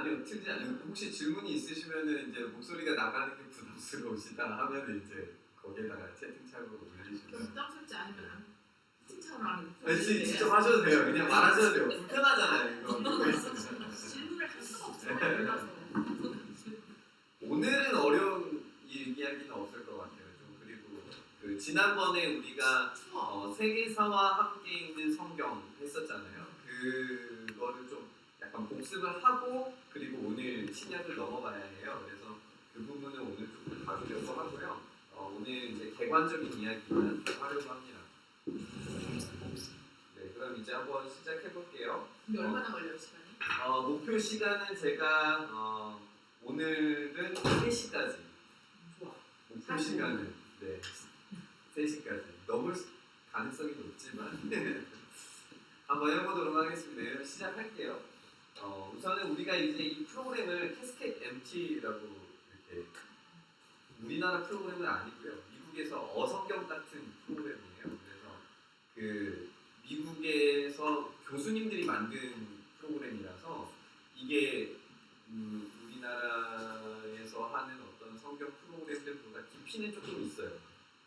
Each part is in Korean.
아니요, 틀지 않아요. 혹시 질문이 있으시면은 이제 목소리가 나가는 게 부담스러우시다 하면은 이제 거기에다가 채팅창으로 올리시면. 부담스럽지 않으면 안 칭찬을 안 해도 아니, 직접 하셔도 돼요. 그냥 말하셔도 돼요. 불편하잖아요. 이거 있으면. 질문을 할 수가 없어요. 몰라서. 오늘은 어려운 이야기는 없을 것 같아요. 좀 그리고 그 지난번에 우리가 세계사와 함께 있는 성경 했었잖아요. 그거를 좀 약간 복습을 하고 그리고 오늘 신약을 넘어가야 해요. 그래서 그 부분을 오늘 조금 다루려고 하고요. 오늘 이제 객관적인 이야기만 하려고 합니다. 네, 그럼 이제 한번 시작해 볼게요. 얼마나 걸려요 시간이? 목표 시간은 제가 오늘은 3시까지. 좋아. 목표 시간은 네 3시까지. 넘을 가능성이 높지만 한번 해보도록 하겠습니다. 시작할게요. 우선은 우리가 이제 이 프로그램을 캐스켓 MT라고 이렇게 우리나라 프로그램은 아니고요. 미국에서 어성경 같은 프로그램이에요. 그래서 그 미국에서 교수님들이 만든 프로그램이라서 이게 우리나라에서 하는 어떤 성경 프로그램들보다 깊이는 조금 있어요.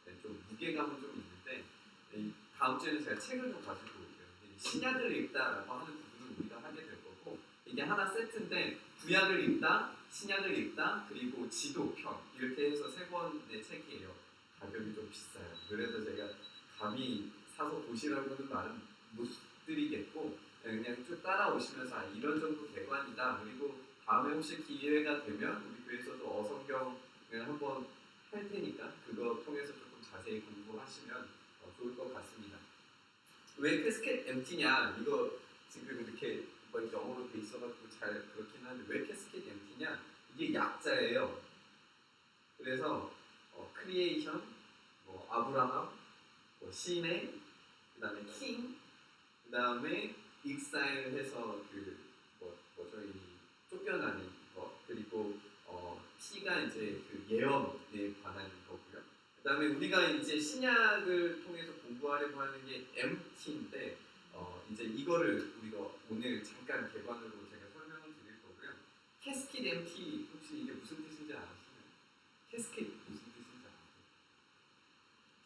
네, 좀 무게감은 좀 있는데 다음 주에는 제가 책을 좀 가지고 올게요. 신약을 읽다라고 하는 부분을 우리가 하게 될 거고 이게 하나 세트인데 구약을 읽다, 신약을 읽다, 그리고 지도편 이렇게 해서 3권의 책이에요. 가격이 좀 비싸요. 그래서 제가 감히 사서 보시라고는 말은 못 드리겠고 그냥 쭉 따라오시면서 이런 정도 대관이다. 그리고 다음에 혹시 기회가 되면 우리 교회에서도 어성경을 한번 할 테니까 그거 통해서 조금 자세히 공부하시면 좋을 것 같습니다. 왜 캐스켓 MT냐? 이거 지금 이렇게 영어로 돼 있어가지고 잘 그렇긴 한데 왜 캐스켓 MT냐? 이게 약자예요. 그래서 크리에이션, 아브라함, 시내, 그 다음에 킹, 그 다음에 익사일해서 뭐죠 이 쫓겨나는 거 그리고 T가 이제 그 예언에 관한 거고요. 그 다음에 우리가 이제 신약을 통해서 공부하려고 하는 게 MT인데 이제 이거를 우리가 오늘 잠깐 개관으로 제가 설명을 드릴 거고요. 캐스킷 MT 혹시 이게 무슨 뜻인지 아시나요? 캐스킷 무슨 뜻인지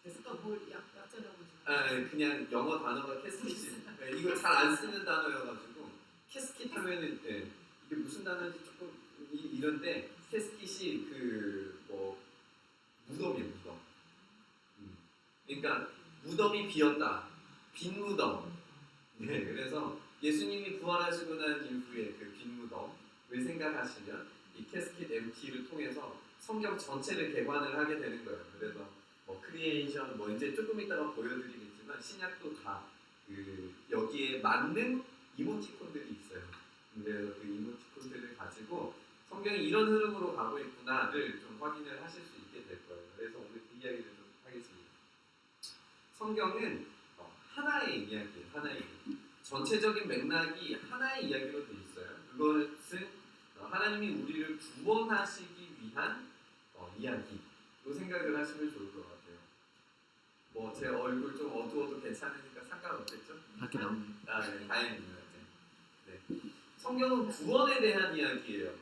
아세요? 그러니까 뭘 약자라고 그냥 영어 단어가 캐스킷이 이거 잘 안 쓰는 단어여가지고 캐스킷 하면은 이게 무슨 단어인지 조금 이런데 캐스킷이 무덤이에요. 무덤. 그러니까 무덤이 비었다. 빈 무덤. 네, 그래서 예수님이 부활하시고 난 이후에 그 빈 무덤을 생각하시면 이 캐스킷 MT를 통해서 성경 전체를 개관을 하게 되는 거예요. 그래서 크리에이션 이제 조금 이따가 보여드리겠지만 신약도 다 여기에 맞는 이모티콘들이 있어요. 그래서 그 이모티콘들을 가지고 성경이 이런 흐름으로 가고 있구나를 좀 확인을 하실 수 있게 될 거예요. 그래서 오늘 그 이야기를 좀 하겠습니다. 성경은 하나의 이야기예요. 하나의 이야기. 전체적인 맥락이 하나의 이야기로 되어 있어요. 그것은 하나님이 우리를 구원하시기 위한 이야기로 생각을 하시면 좋을 것 같아요. 제 얼굴 좀 어두워도 괜찮으니까 상관없겠죠? 밖에 나오네. 네, 다행입니다. 네. 성경은 구원에 대한 이야기예요.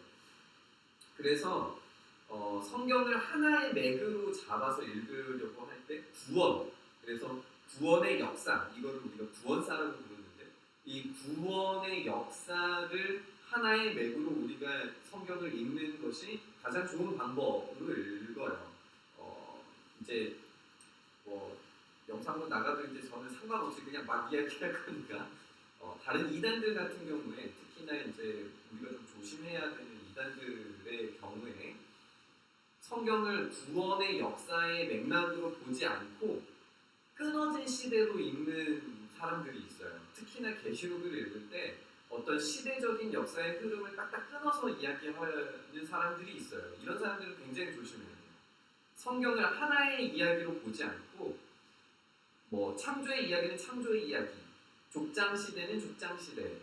그래서 성경을 하나의 맥으로 잡아서 읽으려고 할 때 구원, 그래서 구원의 역사, 이거를 우리가 구원사라고 부르는데 이 구원의 역사를 하나의 맥으로 우리가 성경을 읽는 것이 가장 좋은 방법으로 읽어요. 이제 영상으로 나가도 이제 저는 상관없이 그냥 막 이야기할 거니까 다른 이단들 같은 경우에 특히나 이제 우리가 좀 조심해야 되는 이단들의 경우에 성경을 구원의 역사의 맥락으로 보지 않고 끊어진 시대로 읽는 사람들이 있어요. 특히나 계시록을 읽을 때 어떤 시대적인 역사의 흐름을 딱딱 끊어서 이야기하는 사람들이 있어요. 이런 사람들은 굉장히 조심해야 돼요. 성경을 하나의 이야기로 보지 않고 창조의 이야기는 창조의 이야기, 족장 시대는 족장 시대,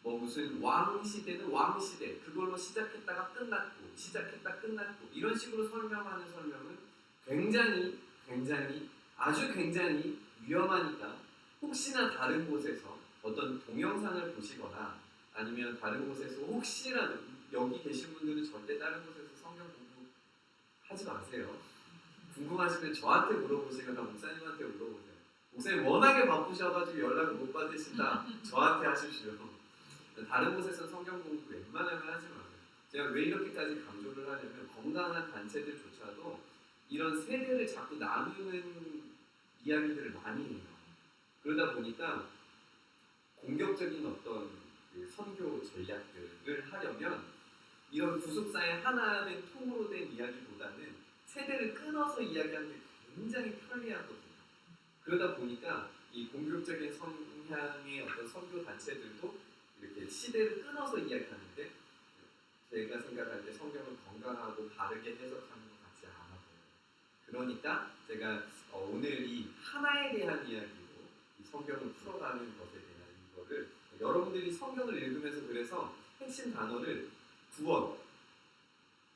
무슨 왕 시대는 왕 시대, 그걸로 시작했다가 끝났고 시작했다 끝났고 이런 식으로 설명하는 설명은 굉장히 아주 굉장히 위험하니까 혹시나 다른 곳에서 어떤 동영상을 보시거나 아니면 다른 곳에서 혹시라도 여기 계신 분들은 절대 다른 곳에서 성경 공부하지 마세요. 궁금하시면 저한테 물어보시거나 목사님한테 물어보세요. 목사님 워낙에 바쁘셔가지고 연락을 못 받으신다. 저한테 하십시오. 다른 곳에서 성경 공부 웬만하면 하지 마세요. 제가 왜 이렇게까지 강조를 하냐면 건강한 단체들조차도 이런 세대를 자꾸 나누는 이야기들을 많이 해요. 그러다 보니까 공격적인 어떤 그 선교 전략들을 하려면 이런 구속사의 하나된 통으로 된 이야기보다는 세대를 끊어서 이야기하는 게 굉장히 편리하거든요. 그러다 보니까 이 공격적인 성향의 어떤 선교 단체들도 이렇게 시대를 끊어서 이야기하는데 제가 생각할 때 성경을 건강하고 바르게 해석하는 것 같지 않아 보여요. 그러니까 제가 오늘 이 하나에 대한 이야기로 이 성경을 풀어가는 것에 대한 이거를 여러분들이 성경을 읽으면서 그래서 핵심 단어를 구원,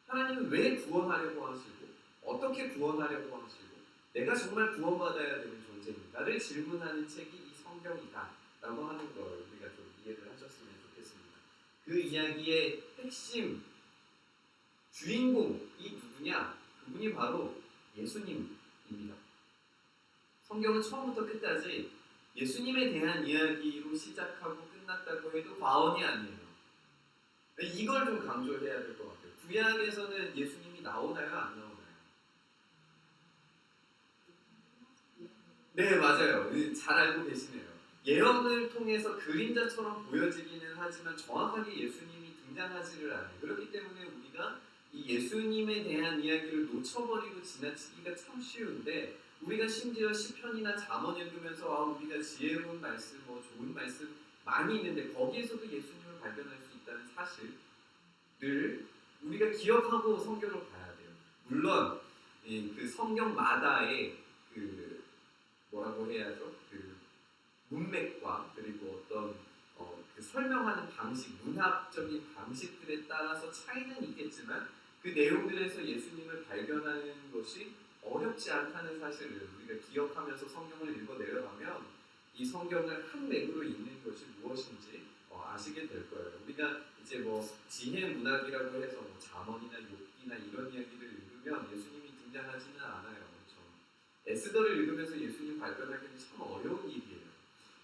하나님은 왜 구원하려고 하시고 어떻게 구원하려고 하시고 내가 정말 구원받아야 되는 존재인가를 질문하는 책이 이 성경이다 라고 하는 걸 우리가 좀 이해를 하셨으면 좋겠습니다. 그 이야기의 핵심 주인공이 누구냐? 그분이 바로 예수님입니다. 성경은 처음부터 끝까지 예수님에 대한 이야기로 시작하고 끝났다고 해도 과언이 아니에요. 이걸 좀 강조해야 될 것 같아요. 구약에서는 예수님이 나오나요? 안 나오나요? 네, 맞아요. 잘 알고 계시네요. 예언을 통해서 그림자처럼 보여지기는 하지만 정확하게 예수님이 등장하지를 않아요. 그렇기 때문에 우리가 이 예수님에 대한 이야기를 놓쳐버리고 지나치기가 참 쉬운데 우리가 심지어 시편이나 잠언 읽으면서 우리가 지혜로운 말씀, 좋은 말씀 많이 있는데 거기에서도 예수님을 발견할 수 있다는 사실을 우리가 기억하고 성경을 봐야 돼요. 물론 그 성경마다의 그 뭐라고 해야죠? 그 문맥과 그리고 어떤 그 설명하는 방식, 문학적인 방식들에 따라서 차이는 있겠지만 그 내용들에서 예수님을 발견하는 것이 어렵지 않다는 사실을 우리가 기억하면서 성경을 읽어 내려가면 이 성경을 한 맥으로 읽는 것이 무엇인지 아시게 될 거예요. 우리가 이제 지혜 문학이라고 해서 잠언이나 욥기나 이런 이야기를 읽으면 예수님이 등장하지는 않아요. 그렇죠? 에스더를 읽으면서 예수님 발견하기는 참 어려운 일이에요.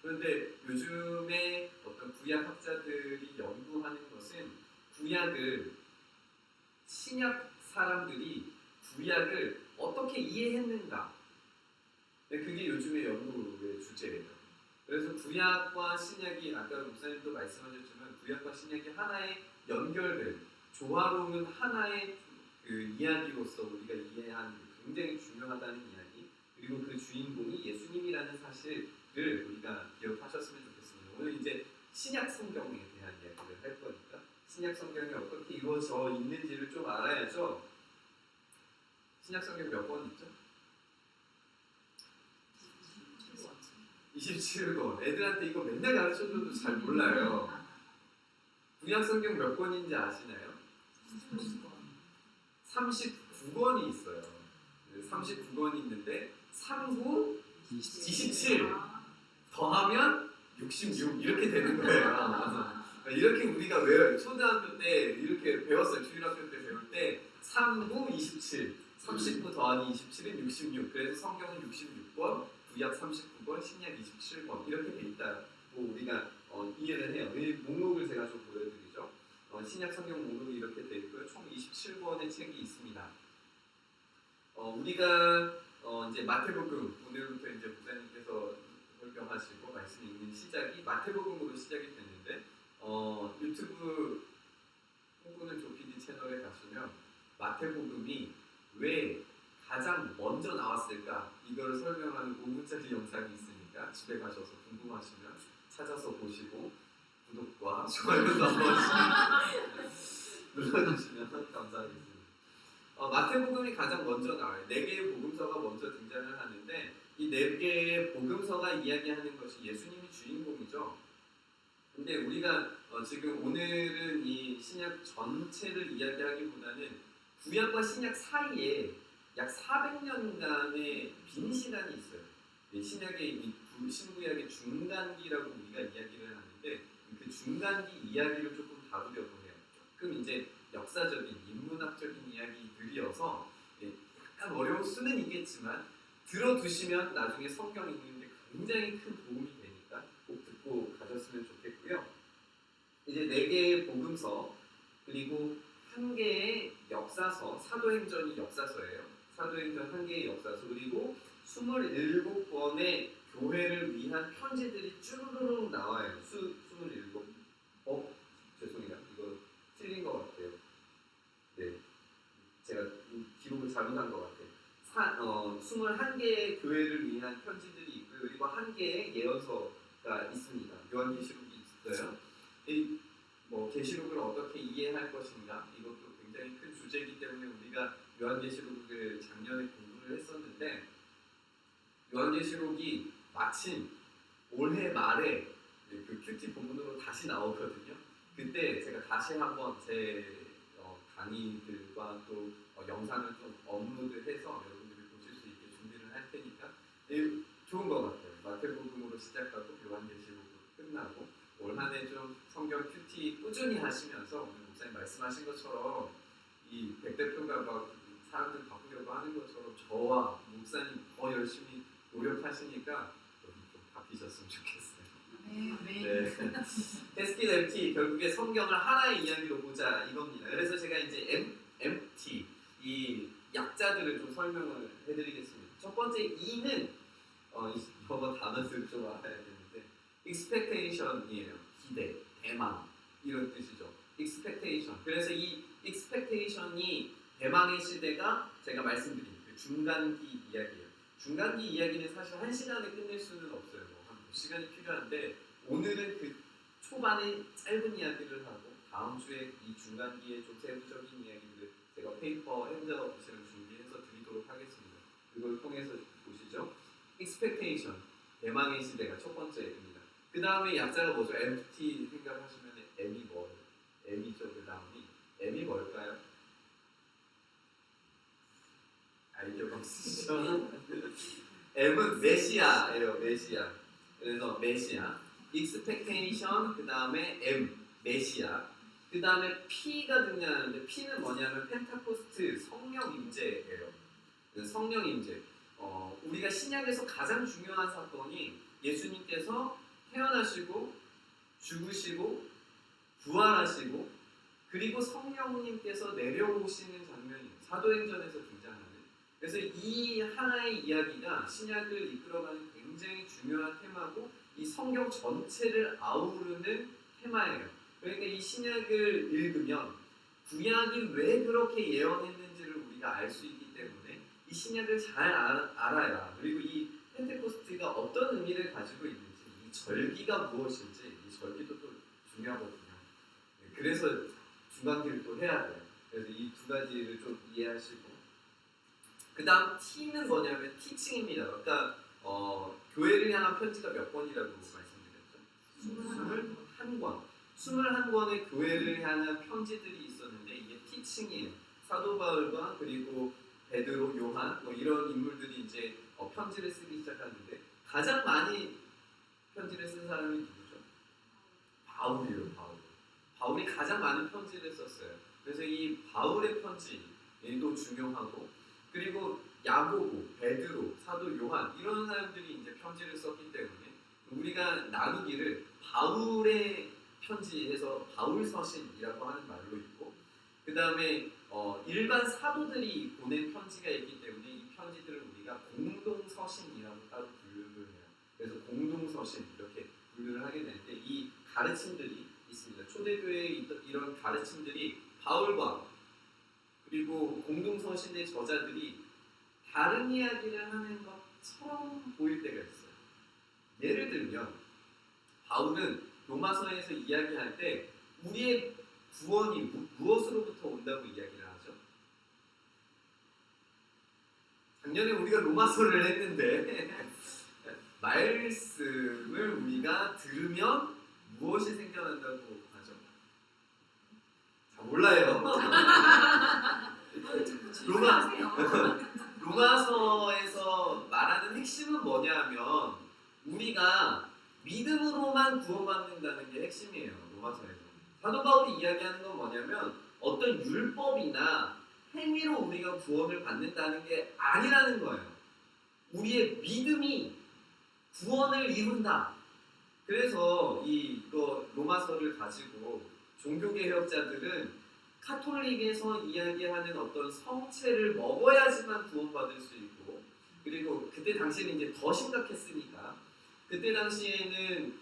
그런데 요즘에 어떤 구약 학자들이 연구하는 것은 구약을 신약 사람들이 구약을 어떻게 이해했는가. 그게 요즘의 연구의 주제예요. 그래서 구약과 신약이 아까 목사님도 말씀하셨지만 구약과 신약이 하나의 연결된 조화로운 하나의 그 이야기로서 우리가 이해하는 게 굉장히 중요하다는 이야기 그리고 그 주인공이 예수님이라는 사실을 우리가 기억하셨으면 좋겠습니다. 오늘 이제 신약 성경에 대한 이야기를 할 거니까 신약 성경이 어떻게 이루어져 있는지를 좀 알아야죠. 신약 성경 몇 권 있죠? 27권. 애들한테 이거 맨날 가르쳐줘도 잘 몰라요. 구약 성경 몇 권인지 아시나요? 39권이 있어요. 39권이 있는데 3구 27 더하면 66 이렇게 되는 거예요. 이렇게 우리가 외워요. 초등학교 때 이렇게 배웠어요. 주일학교 때 배울 때 3구 27 39 더하기 27은 66 그래서 성경은 66권 구약 39권, 신약 27권 이렇게 돼 있다고 우리가 이해를 해요. 이 목록을 제가 좀 보여드리죠. 신약 성경 목록이 이렇게 돼 있고요. 총 27권의 책이 있습니다. 우리가 이제 마태복음 오늘부터 이제 목사님께서 설명하시고 말씀 읽는 시작이 마태복음으로 시작이 됐는데 유튜브 꿈꾸는 조피디 채널에 가시면 마태복음이 왜 가장 먼저 나왔을까 이거를 설명하는 5분짜리 영상이 있으니까 집에 가셔서 궁금하시면 찾아서 보시고 구독과 좋아요도 한 번씩 눌러주시면 감사하겠습니다. 마태복음이 가장 먼저 나와요. 4개의 복음서가 먼저 등장을 하는데 이 4개의 복음서가 이야기하는 것이 예수님이 주인공이죠. 근데 우리가 지금 오늘은 이 신약 전체를 이야기하기보다는 구약과 신약 사이에 약 400년간의 빈 시간이 있어요. 신약의 신구약의 중간기라고 우리가 이야기를 하는데 그 중간기 이야기를 조금 다루려고 해요. 가끔 이제 역사적인 인문학적인 이야기들이어서 약간 어려울 수는 있겠지만 들어두시면 나중에 성경 읽는데 굉장히 큰 도움이 되니까 꼭 듣고 가셨으면 좋겠고요. 이제 4개의 복음서 그리고 1개의 역사서, 사도행전이 역사서예요. 사도행전 1개의 역사서 그리고 27권의 교회를 위한 편지들이 쭈루루룩 나와요. 27. 죄송해요. 이거 틀린 것 같아요. 네, 제가 기록을 잘못한 것 같아요. 21개의 교회를 위한 편지들이 있고요. 그리고 1개의 예언서가 있습니다. 요한계시록이 있어요. 계시록을 어떻게 이해할 것인가 이것도 굉장히 큰 주제이기 때문에 우리가 요한계시록을 작년에 공부를 했었는데 요한계시록이 마침 올해 말에 그 큐티 본문으로 다시 나오거든요. 그때 제가 다시 한번 제 강의들과 또 영상을 좀 업로드해서 여러분들이 보실 수 있게 준비를 할 테니까 좋은 것 같아요. 마태복음으로 시작하고 요한계시록으로 끝나고 올 한 해 좀 성경 큐티 꾸준히 하시면서 오늘 목사님 말씀하신 것처럼 이 백 대표가 막 사람들 바꾸려고 하는 것처럼 저와 목사님 더 열심히 노력하시니까 좀 바뀌셨으면 좋겠어요. 네. 테스킷 MT 결국에 성경을 하나의 이야기로 보자 이겁니다. 그래서 제가 이제 MT 이 약자들을 좀 설명을 해드리겠습니다. 첫 번째 E는 이거 단어들 좀 알아야 되는데 expectation이에요. 기대, 대망 이런 뜻이죠. expectation. 그래서 이 expectation이 대망의 시대가 제가 말씀드린 그 중간기 이야기예요. 중간기 이야기는 사실 1시간에 끝낼 수는 없어요. 한 2시간이 필요한데 오늘은 그 초반에 짧은 이야기를 하고 다음 주에 이 중간기의 좀 세부적인 이야기들을 제가 페이퍼 핸드아웃을 준비해서 드리도록 하겠습니다. 그걸 통해서 보시죠. expectation, 대망의 시대가 첫 번째입니다. 그 다음에 약자가 뭐죠? MT 생각하시면 M이 뭐예요? M이죠. 그 다음이 M이 뭘까요? 아이디어가 없으시죠? M은 메시아예요. 메시아. 그래서 메시아, expectation, 그 다음에 M, 메시아, 그 다음에 P가 등장하는데 P는 뭐냐면 펜타코스트, 성령 임재예요. 성령 임재. 우리가 신약에서 가장 중요한 사건이 예수님께서 태어나시고 죽으시고 부활하시고 그리고 성령님께서 내려오시는 장면이 사도행전에서 등장하는. 그래서 이 하나의 이야기가 신약을 이끌어가는 굉장히 중요한 테마고 이 성경 전체를 아우르는 테마예요. 그러니까 이 신약을 읽으면 구약이 왜 그렇게 예언했는지를 우리가 알 수 있기 때문에 이 신약을 잘 알아야 그리고 이 펜테코스트가 어떤 의미를 가지고 있는지 이 절기가 무엇인지 이 절기도 또 중요하거든요. 그래서 중간기를 또 해야 돼요. 그래서 이 두 가지를 좀 이해하시고 그 다음 T는 뭐냐면 티칭입니다. 그러니까 교회를 향한 편지가 몇 권이라고 말씀드렸죠? 21권. 21권의 교회를 향한 편지들이 있었는데 이게 티칭이에요. 사도 바울과 그리고 베드로, 요한 이런 인물들이 이제 편지를 쓰기 시작하는데 가장 많이 편지를 쓴 사람이 누구죠? 바울이에요. 바울이 가장 많은 편지를 썼어요. 그래서 이 바울의 편지도 중요하고 그리고 야고보, 베드로, 사도 요한 이런 사람들이 이제 편지를 썼기 때문에 우리가 나누기를 바울의 편지에서 바울 서신이라고 하는 말로 있고 그 다음에 일반 사도들이 보낸 편지가 있기 때문에 이 편지들을 우리가 공동 서신이라고 따로 분류를 해요. 그래서 공동 서신 이렇게 분류를 하게 되는데 이 가르침들이 있습니다. 초대교회에 있던 이런 가르침들이 바울과 그리고 공동 서신의 저자들이 다른 이야기를 하는 것처럼 보일 때가 있어요. 예를 들면 바울은 로마서에서 이야기할 때 우리의 구원이 무엇으로부터 온다고 이야기를 하죠? 작년에 우리가 로마서를 했는데 말씀을 우리가 들으면 무엇이 생겨난다고 하죠? 몰라요. 로마서에서 말하는 핵심은 뭐냐면 우리가 믿음으로만 구원받는다는 게 핵심이에요. 로마서에서 사도 바울이 이야기하는 건 뭐냐면 어떤 율법이나 행위로 우리가 구원을 받는다는 게 아니라는 거예요. 우리의 믿음이 구원을 이룬다. 그래서 이거 로마서를 가지고 종교개혁자들은 카톨릭에서 이야기하는 어떤 성체를 먹어야지만 구원받을 수 있고, 그리고 그때 당시에는 이제 더 심각했으니까 그때 당시에는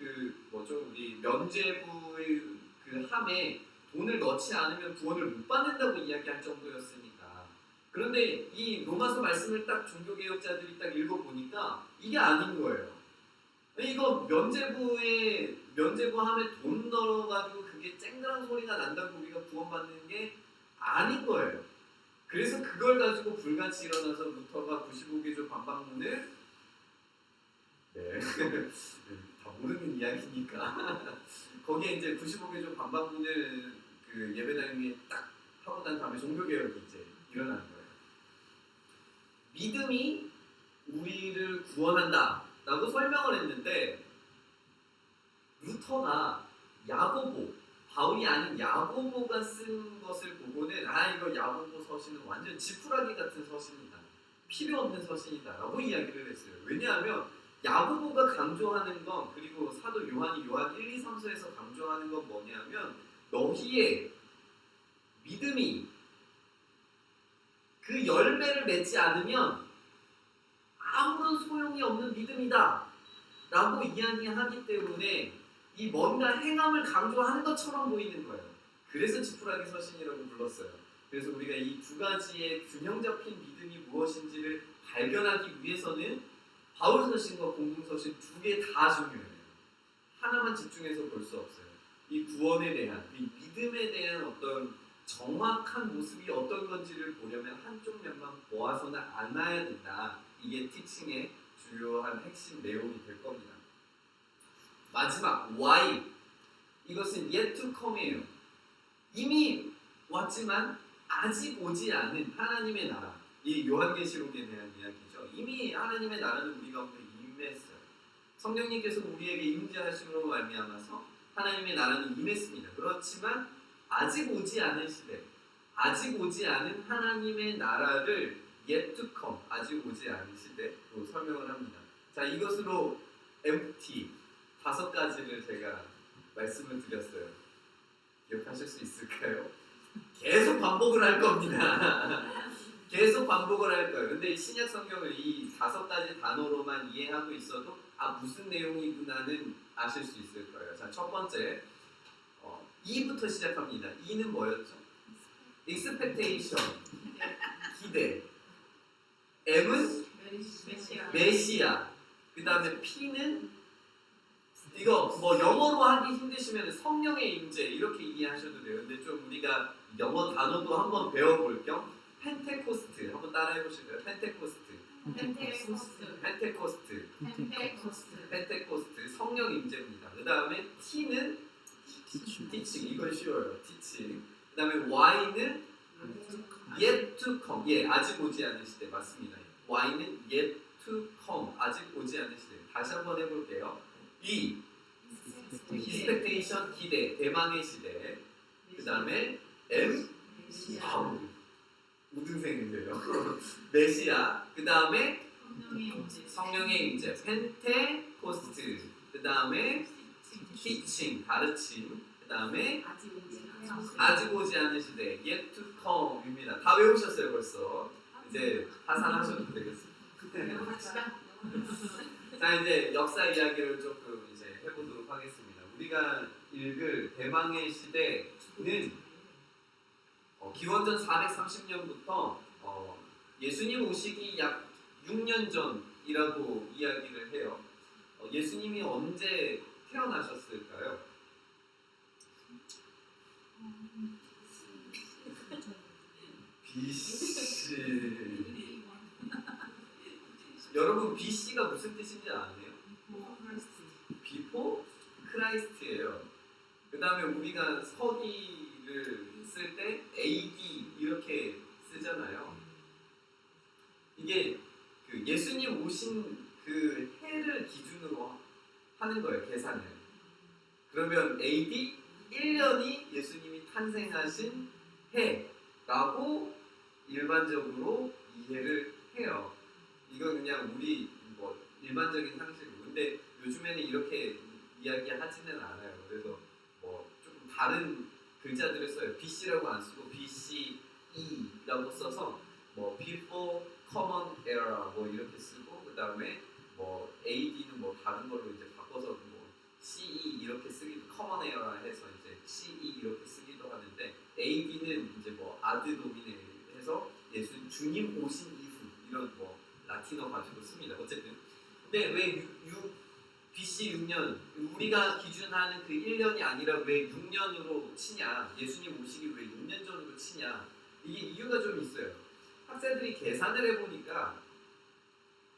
우리 면죄부의 그 함에 돈을 넣지 않으면 구원을 못 받는다고 이야기할 정도였으니까. 그런데 이 로마서 말씀을 딱 종교개혁자들이 딱 읽어보니까 이게 아닌 거예요. 이거 면죄부 함에 돈 넣어가지고 그게 쨍그랑 소리가 난다고 우리가 구원받는 게 아닌 거예요. 그래서 그걸 가지고 불같이 일어나서 루터가 95개조 반박문을 다 모르는 이야기니까 거기에 이제 95개조 반박문을 그 예배당에 딱 하고 난 다음에 종교개혁이 이제 일어나는 거예요. 믿음이 우리를 구원한다 라고 설명을 했는데, 루터가 야고보, 바울이 아닌 야고보가 쓴 것을 보고는 이거 야고보 서신은 완전 지푸라기 같은 서신이다, 필요 없는 서신이다 라고 이야기를 했어요. 왜냐하면 야고보가 강조하는 건, 그리고 사도 요한 1, 2, 3서에서 강조하는 건 뭐냐면 너희의 믿음이 그 열매를 맺지 않으면 아무런 소용이 없는 믿음이다 라고 이야기하기 때문에 이 뭔가 행함을 강조하는 것처럼 보이는 거예요. 그래서 지푸라기 서신이라고 불렀어요. 그래서 우리가 이 두 가지의 균형 잡힌 믿음이 무엇인지를 발견하기 위해서는 바울 서신과 공동 서신 두 개 다 중요해요. 하나만 집중해서 볼 수 없어요. 이 구원에 대한, 이 믿음에 대한 어떤 정확한 모습이 어떤 건지를 보려면 한쪽 면만 보아서는 안 놔야 된다. 이게 티칭의 주요한 핵심 내용이 될 겁니다. 마지막 Y, 이것은 yet to come이에요. 이미 왔지만 아직 오지 않은 하나님의 나라. 이 요한계시록에 대한 이야기죠. 이미 하나님의 나라는 우리 가운데 임했어요. 성령님께서 우리에게 임재하심으로 말미암아서 하나님의 나라는 임했습니다. 그렇지만 아직 오지 않은 시대, 아직 오지 않은 하나님의 나라를 yet to come, 아직 오지 않은 시대로 설명을 합니다. 자, 이것으로 MT 5가지를 제가 말씀을 드렸어요. 기억하실 수 있을까요? 계속 반복을 할 겁니다. 계속 반복을 할 거예요. 근데 신약 성경을 이 5가지 단어로만 이해하고 있어도 무슨 내용이구나는 아실 수 있을 거예요. 자, 첫 번째, E부터 시작합니다. E는 뭐였죠? expectation, 기대. M은 메시아. 그 다음에 P는 이거 뭐 영어로 하기 힘드시면 성령의 임재 이렇게 이해하셔도 돼요. 근데 좀 우리가 영어 단어도 한번 배워볼 겸 펜테코스트 한번 따라해 보실까요? 펜테코스트 성령 임재입니다. 그 다음에 T는 티칭, 이건 쉬워요. 티칭. 그 다음에 Y는 yet to come, 아직 오지 않은 시대. 맞습니다. Y는 yet to come, 아직 오지 않은 시대. 다시 한번 해볼게요. E, expectation, 기대, 대망의 시대. 그 다음에 M, 우등생인데요. 메시아. 그 다음에 성령의 임재, 펜테코스트. 그 다음에 티칭, 가르침. 그 다음에 아직 오지 않은 시대, yet to come입니다. 다 외우셨어요 벌써. 이제 하산하셔도 되겠습니다. 자, 이제 역사 이야기를 조금 이제 해보도록 하겠습니다. 우리가 읽을 대망의 시대는 기원전 430년부터 예수님 오시기 약 6년 전이라고 이야기를 해요. 예수님이 언제 태어나셨을까요? BC. 여러분 BC가 무슨 뜻인지 아세요? Before Christ예요. 그 다음에 우리가 서기를 쓸 때 AD 이렇게 쓰잖아요. 이게 그 예수님 오신 그 해를 기준으로 하는 거예요, 계산을. 그러면 AD 1년이 예수님이 탄생하신 해라고 일반적으로 이해를 해요. 이건 그냥 우리 뭐 일반적인 상식이고, 근데 요즘에는 이렇게 이야기하지는 않아요. 그래서 뭐 조금 다른 글자들을 써요. BC라고 안 쓰고 BCE라고 써서 뭐 before common era 뭐 이렇게 쓰고, 그 다음에 뭐 AD는 뭐 다른 걸로 이제 바꿔서 뭐 CE 이렇게 쓰기도, common era 해서 이제 CE 이렇게 쓰기도 하는데, AD는 이제 뭐 아드 도미네 해서 예수 주님 오신 이후 이런 뭐 라틴어 가지고 씁니다. 어쨌든 근데 왜 BC 6년 우리가 기준하는 그 1년이 아니라 왜 6년으로 치냐, 예수님 오시기 왜 6년 전으로 치냐, 이게 이유가 좀 있어요. 학생들이 계산을 해보니까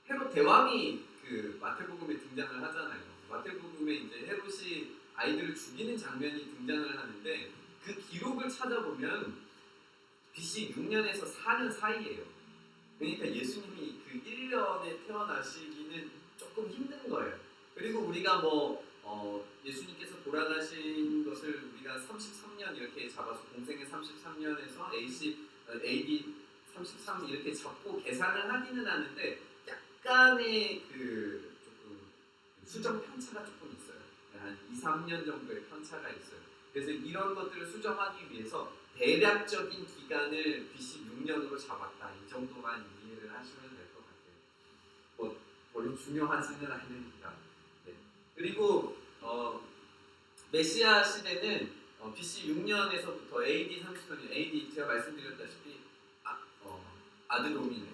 헤롯 대왕이 그 마태복음에 등장을 하잖아요. 마태복음에 이제 헤롯이 아이들을 죽이는 장면이 등장을 하는데, 그 기록을 찾아보면 BC 6년에서 4년 사이예요. 그러니까 예수님이 그 1년에 태어나시기는 조금 힘든 거예요. 그리고 우리가 뭐 예수님께서 돌아가신 것을 우리가 33년 이렇게 잡아서 공생의 33년에서 AD 33 이렇게 잡고 계산을 하기는 하는데, 약간의 그 조금 수정 편차가 조금 있어요. 한 2, 3년 정도의 편차가 있어요. 그래서 이런 것들을 수정하기 위해서 대략적인 기간을 BC 6년으로 잡았다. 이 정도만 이해를 하시면 될 것 같아요. 뭐 별로 중요하지는 않으니까. 네. 그리고 메시아 시대는 BC 6년에서부터 AD 33년, AD 제가 말씀드렸다시피 아드로미네,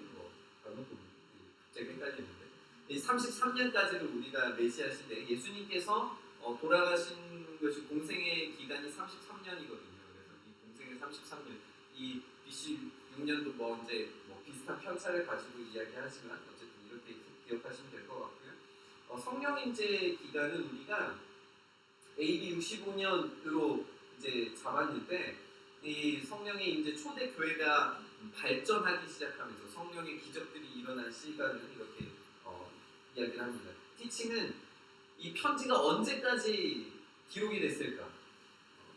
갑자기 헷갈리는데, 이 33년까지를 우리가 메시아 시대, 예수님께서 돌아가신 것이 공생의 기간이 33년이거든요. 그래서 이 공생의 33년, 이 BC 6년도 뭐 이제 뭐 비슷한 편차를 가지고 이야기하지만 어쨌든 이렇게 기억하시면 될 것 같고요. 성령인재 기간은 우리가 AD 65년으로 이제 잡았는데, 이 성령의 이제 초대 교회가 발전하기 시작하면서 성령의 기적들이 일어난 시간을 이렇게 이야기를 합니다. 티칭은 이 편지가 언제까지 기록이 됐을까?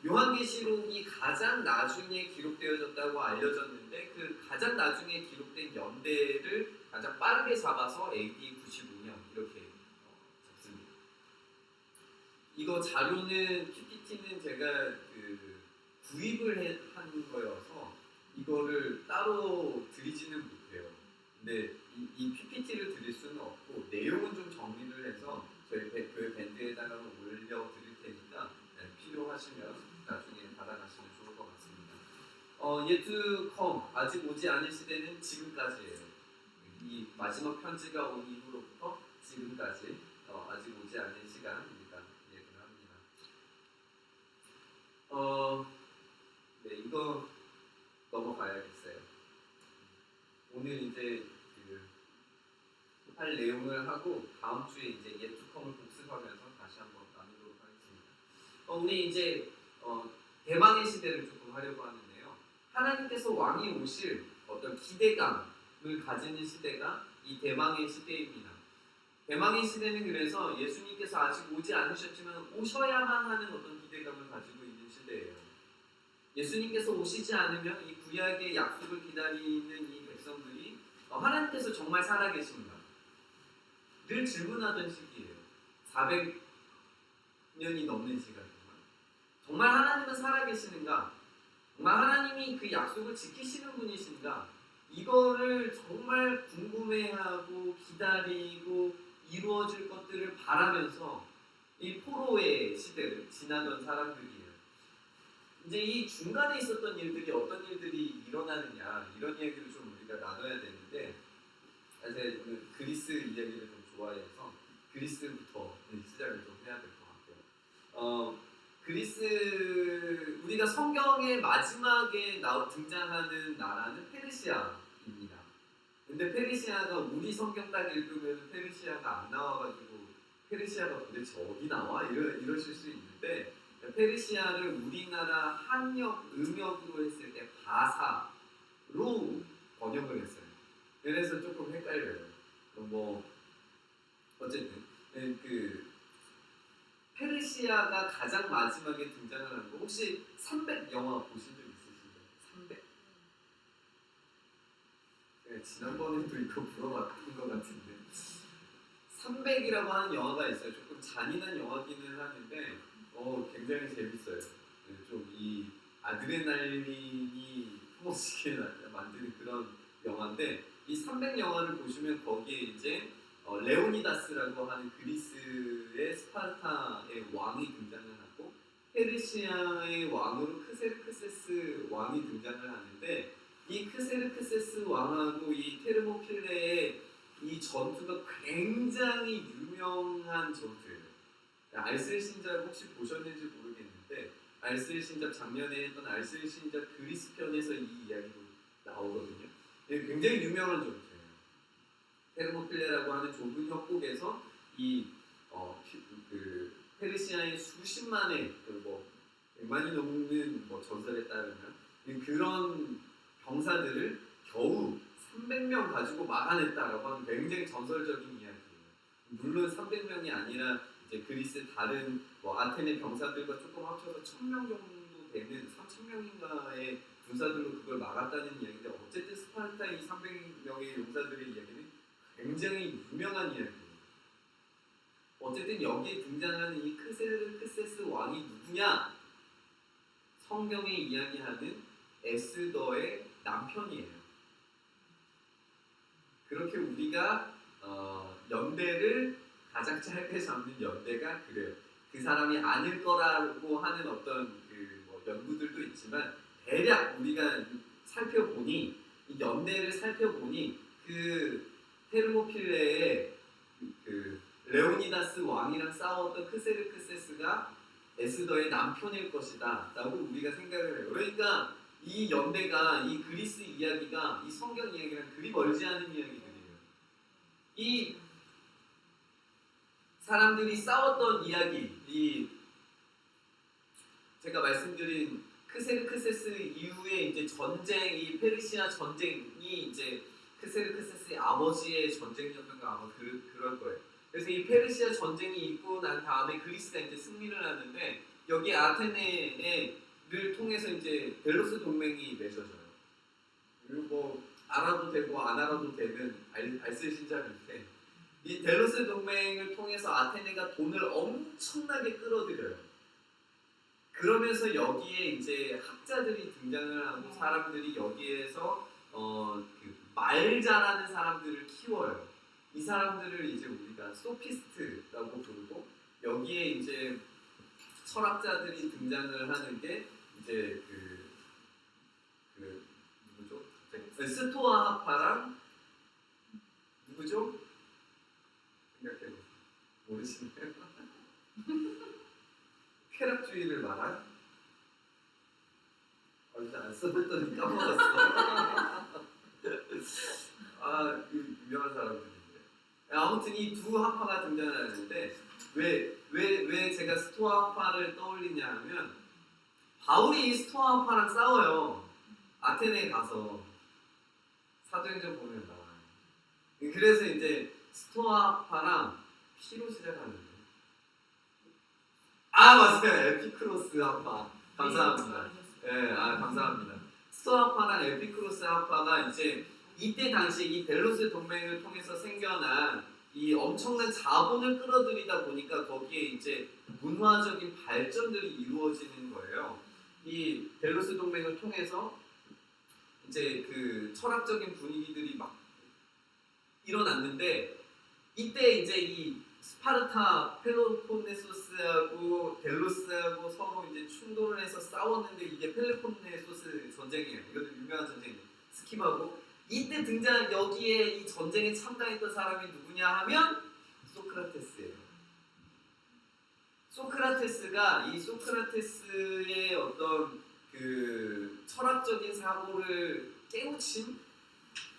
요한계시록이 가장 나중에 기록되어졌다고 알려졌는데, 그 가장 나중에 기록된 연대를 가장 빠르게 잡아서 AD 95년 이렇게 잡습니다. 이거 자료는 PPT는 제가 구입을 한 거여서 이거를 따로 드리지는 못해요. 근데 이 PPT를 드릴 수는 없고, 내용은 좀 정리를 해서 저희 교회 밴드에다가 올려드릴 테니까 필요하시면 나중에 받아가시면 좋을 것 같습니다. Yet to come, 아직 오지 않은 시대는 지금까지예요. 이 마지막 편지가 온 이후로부터 지금까지 아직 오지 않은 시간입니다. 얘기를 합니다. 네, 이거 넘어가야겠어요. 오늘 이제 할 내용을 하고 다음 주에 이제 예투컴을 복습하면서 다시 한번 나누도록 하겠습니다. 우리 이제 대망의 시대를 조금 하려고 하는데요. 하나님께서 왕이 오실 어떤 기대감을 가지는 시대가 이 대망의 시대입니다. 대망의 시대는 그래서 예수님께서 아직 오지 않으셨지만 오셔야만 하는 어떤 기대감을 가지고 있는 시대예요. 예수님께서 오시지 않으면 이 구약의 약속을 기다리는 이 백성들이 하나님께서 정말 살아계신가? 늘 질문하던 시기예요. 400년이 넘는 시간 동안 정말 하나님은 살아계시는가? 정말 하나님이 그 약속을 지키시는 분이신가? 이거를 정말 궁금해하고 기다리고 이루어질 것들을 바라면서 이 포로의 시대를 지나던 사람들이에요. 이제 이 중간에 있었던 일들이 어떤 일들이 일어나느냐, 이런 이야기를 좀 우리가 나눠야 되는데, 제가 오늘 그리스 이야기를 좀 좋아해서 그리스부터 시작을 좀 해야 될 것 같아요. 그리스, 우리가 성경의 마지막에 등장하는 나라는 페르시아입니다. 근데 페르시아가 우리 성경 딱 읽으면 페르시아가 안 나와가지고 페르시아가 도대체 어디 나와? 이러실 수 있는데, 페르시아를 우리나라 음역으로 했을 때 바사로 번역을 했어요. 그래서 조금 헷갈려요. 뭐 어쨌든 페르시아가 가장 마지막에 등장을 한 거 혹시 300 영화 보신 적 있으신가요? 300? 제가 지난번에도 이거 물어봤던 것 같은데 300이라고 하는 영화가 있어요. 조금 잔인한 영화기는 하는데 굉장히 재밌어요. 네, 좀 이 아드레날린이 품어지게 만드는 그런 영화인데 이 300 영화를 보시면 거기에 이제 레오니다스라고 하는 그리스의 스파르타의 왕이 등장을 하고 페르시아의 왕으로 크세르크세스 왕이 등장을 하는데 이 크세르크세스 왕하고 이 테르모필레의 이 전투가 굉장히 유명한 전투예요. 알쓸 신잡 혹시 보셨는지 모르겠는데 알쓸 신잡 작년에 했던 알쓸 신잡 그리스 편에서 이 이야기도 나오거든요. 굉장히 유명한 전투예요. 테르모필레라고 하는 좁은 협곡에서 그 페르시아의 수십만의 뭐 100만이 넘는 전설에 따르면 그런 병사들을 겨우 300명 가지고 막아냈다라고 하는 굉장히 전설적인 이야기예요. 물론 300명이 아니라 이제 그리스 다른 아테네 병사들과 조금 합쳐서 1000명 정도 되는 3000명인가의 군사들로 그걸 막았다는 이야기인데 어쨌든 스파르타의 300명의 용사들의 이야기는 굉장히 유명한 이야기예요. 어쨌든 여기에 등장하는 이 크세르크세스 왕이 누구냐? 성경에 이야기하는 에스더의 남편이에요. 그렇게 우리가 연대를 가장 짧게 잡는 연대가 그래요. 그 사람이 아닐 거라고 하는 어떤 연구들도 있지만 대략 우리가 살펴보니 이 연대를 살펴보니 그 테르모필레의 그 레오니다스 왕이랑 싸웠던 크세르크세스가 에스더의 남편일 것이다 라고 우리가 생각을 해요. 그러니까 이 연대가 이 그리스 이야기가 이 성경 이야기랑 그리 멀지 않은 이야기들이에요. 이 사람들이 싸웠던 이야기, 제가 말씀드린 크세르크세스 이후에 이제 전쟁, 이 페르시아 전쟁이 이제 크세르크세스의 아버지의 전쟁이었던가 아마 그럴 거예요. 그래서 이 페르시아 전쟁이 있고 난 다음에 그리스가 이제 승리를 하는데 여기 아테네를 통해서 이제 델로스 동맹이 맺어져요. 그리고 알아도 되고 안 알아도 되는 알쓸 신자인데 이 델로스 동맹을 통해서 아테네가 돈을 엄청나게 끌어들여요. 그러면서 여기에 이제 학자들이 등장을 하고 사람들이 여기에서 말 잘하는 사람들을 키워요. 이 사람들을 이제 우리가 소피스트라고 부르고 여기에 이제 철학자들이 등장을 하는 게 이제 누구죠? 스토아 학파랑 누구죠? 생각해보세요. 모르시나요? 쾌락주의를 말한? 일단 안 써봤더니 까먹었어. 그 유명한 사람들인데. 아무튼 이 두 학파가 등장을 하는데 왜 제가 스토아 학파를 떠올리냐 하면 바울이 이 스토아 학파랑 싸워요. 아테네에 가서 사도행전 보면 나와요. 그래서 이제 스토아 학파랑 P로 시작하는데 맞아요. 에피크로스 학파. 감사합니다. 감사합니다. 스토아 학파랑 에피크로스 학파가 이제 이때 당시 이 델로스 동맹을 통해서 생겨난 이 엄청난 자본을 끌어들이다 보니까 거기에 이제 문화적인 발전들이 이루어지는 거예요. 이 델로스 동맹을 통해서 이제 그 철학적인 분위기들이 막 일어났는데 이때 이제 이 스파르타, 펠로폰네소스하고 델로스하고 서로 이제 충돌을 해서 싸웠는데 이게 펠로폰네소스 전쟁이에요. 이것도 유명한 전쟁이에요. 스킵하고 이때 등장 여기에 이 전쟁에 참가했던 사람이 누구냐 하면 소크라테스예요. 소크라테스가 이 소크라테스의 어떤 그 철학적인 사고를 깨우친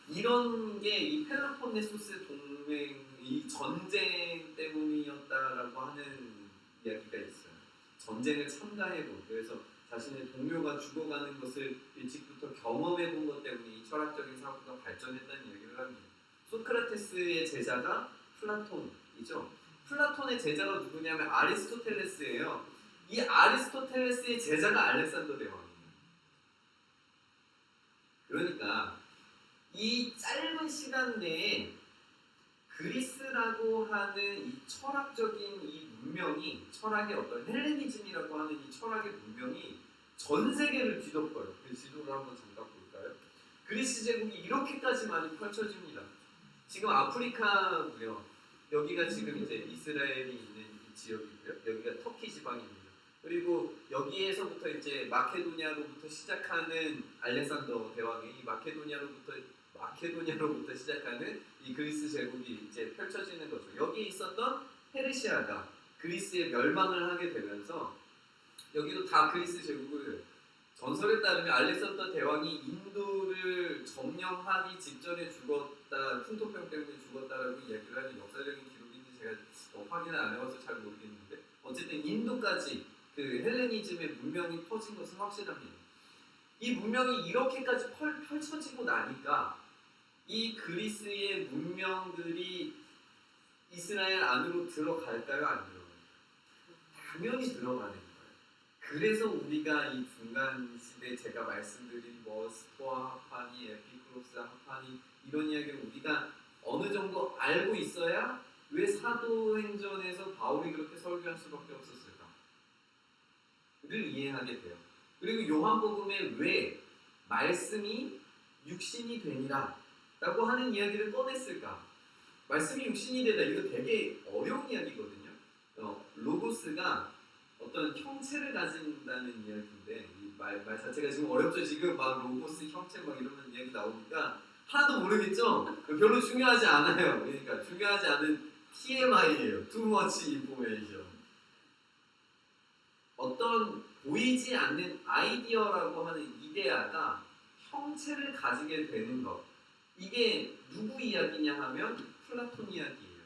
이런 게 이 펠로폰네소스 동맹 이 전쟁 때문이었다라고 하는 이야기가 있어요. 전쟁을 참가해본 그래서 자신의 동료가 죽어가는 것을 일찍부터 경험해본 것 때문에 이 철학적인 사고가 발전했다는 이야기를 합니다. 소크라테스의 제자가 플라톤이죠. 플라톤의 제자가 누구냐면 아리스토텔레스예요. 이 아리스토텔레스의 제자가 알렉산더 대왕이에요. 그러니까 이 짧은 시간 내에 그리스라고 하는 이 철학적인 이 문명이, 철학의 어떤 헬레니즘이라고 하는 이 철학의 문명이 전 세계를 뒤덮어요. 그 지도를 한번 잠깐 볼까요? 그리스 제국이 이렇게까지 많이 펼쳐집니다. 지금 아프리카고요. 여기가 지금 이제 이스라엘이 있는 이 지역이고요. 여기가 터키 지방입니다. 그리고 여기에서부터 이제 마케도니아로부터 시작하는 알렉산더 대왕이 이 마케도니아로부터 시작하는 이 그리스 제국이 이제 펼쳐지는 거죠. 여기에 있었던 페르시아가 그리스의 멸망을 하게 되면서 여기도 다 그리스 제국을, 전설에 따르면 알렉산더 대왕이 인도를 점령하기 직전에 죽었다, 풍토병 때문에 죽었다라고 이야기를 하는 역사적인 기록인지 제가 확인을 안 해봐서 잘 모르겠는데, 어쨌든 인도까지 그 헬레니즘의 문명이 퍼진 것은 확실합니다. 이 문명이 이렇게까지 펼쳐지고 나니까 이 그리스의 문명들이 이스라엘 안으로 들어갈까요? 안 들어가요? 당연히 들어가는 거예요. 그래서 우리가 이 중간 시대 제가 말씀드린 뭐 스토아 하파니, 에피쿠로스 하파니 이런 이야기를 우리가 어느 정도 알고 있어야 왜 사도행전에서 바울이 그렇게 설교할 수밖에 없었을까? 를 이해하게 돼요. 그리고 요한복음에 왜 말씀이 육신이 되니라 라고 하는 이야기를 꺼냈을까? 말씀이 육신이 되다, 이거 되게 어려운 이야기거든요. 로고스가 어떤 형체를 가진다는 이야기인데 이 말 자체가 지금 어렵죠. 지금 막 로고스 형체 막 이러는 이야기 나오니까 하나도 모르겠죠? 별로 중요하지 않아요. 그러니까 중요하지 않은 TMI예요. Too much information. 어떤 보이지 않는 아이디어라고 하는 이데아가 형체를 가지게 되는 것, 이게 누구 이야기냐 하면 플라톤 이야기예요.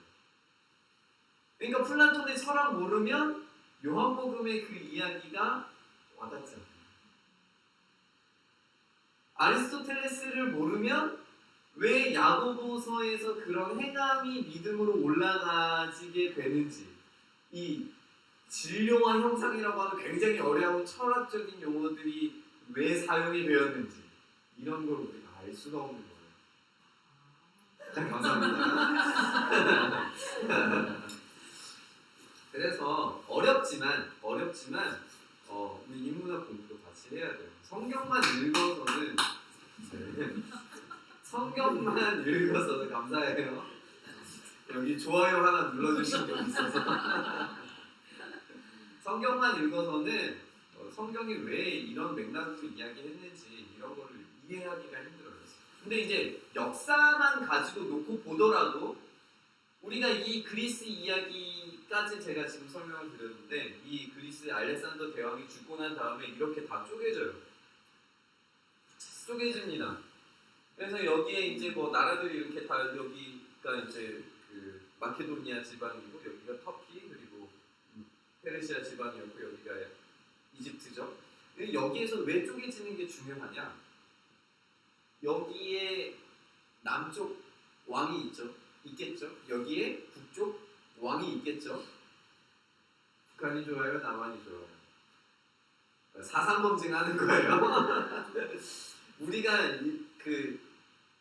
그러니까 플라톤의 철학 모르면 요한복음의 그 이야기가 와닿지 않아요. 아리스토텔레스를 모르면 왜 야고보서에서 그런 행함이 믿음으로 올라가지게 되는지, 이 진료와 형상이라고 하는 굉장히 어려운 철학적인 용어들이 왜 사용이 되었는지, 이런 걸 우리가 알 수가 없는 거예요. 감사합니다. 그래서 어렵지만 우리 인문학 공부도 같이 해야 돼요. 성경만 읽어서는 감사해요. 여기 좋아요 하나 눌러주신 분 있어서 성경만 읽어서는 성경이 왜 이런 맥락으로 이야기했는지 이런 거를 이해하기가 힘들어요. 근데 이제 역사만 가지고 놓고 보더라도 우리가 이 그리스 이야기까지 제가 지금 설명을 드렸는데, 이 그리스 알렉산더 대왕이 죽고 난 다음에 이렇게 다 쪼개집니다. 그래서 여기에 이제 뭐 나라들이 이렇게 다, 여기가 이제 그 마케도니아 지방이고 여기가 터키, 그리고 페르시아 지방이었고 여기가 이집트죠. 근데 여기에서 왜 쪼개지는 게 중요하냐? 여기에 남쪽 왕이 있겠죠. 여기에 북쪽 왕이 있겠죠. 북한이 좋아요, 남한이 좋아요? 사상 검증하는 거예요. 우리가 그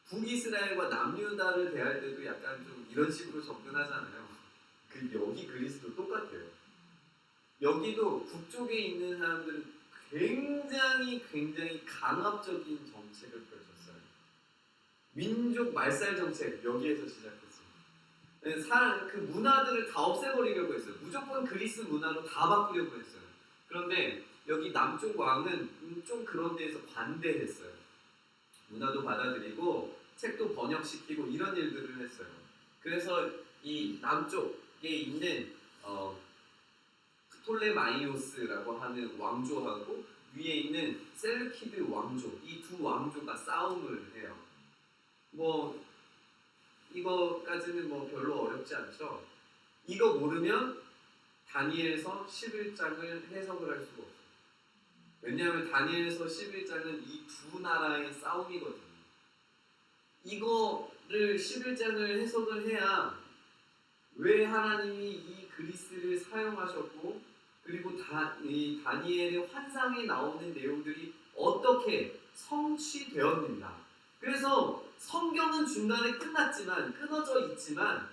북이스라엘과 남유다를 대할 때도 약간 좀 이런 식으로 접근하잖아요. 여기 그리스도 똑같아요. 여기도 북쪽에 있는 사람들은 굉장히 강압적인 정책을 펼쳤어요. 민족 말살 정책, 여기에서 시작했어요. 그 문화들을 다 없애버리려고 했어요. 무조건 그리스 문화로 다 바꾸려고 했어요. 그런데 여기 남쪽 왕은 좀 그런 데에서 반대했어요. 문화도 받아들이고 책도 번역시키고 이런 일들을 했어요. 그래서 이 남쪽에 있는 프톨레마이오스라고 하는 왕조하고 위에 있는 셀루키드 왕조, 이 두 왕조가 싸움을 해요. 뭐 이거까지는 뭐 별로 어렵지 않죠. 이거 모르면 다니엘서 11장을 해석을 할 수가 없어요. 왜냐하면 다니엘서 11장은 이 두 나라의 싸움이거든요. 이거를 11장을 해석을 해야 왜 하나님이 이 그리스를 사용하셨고 그리고 이 다니엘의 환상에 나오는 내용들이 어떻게 성취되었는가. 그래서 성경은 중간에 끝났지만 끊어져 있지만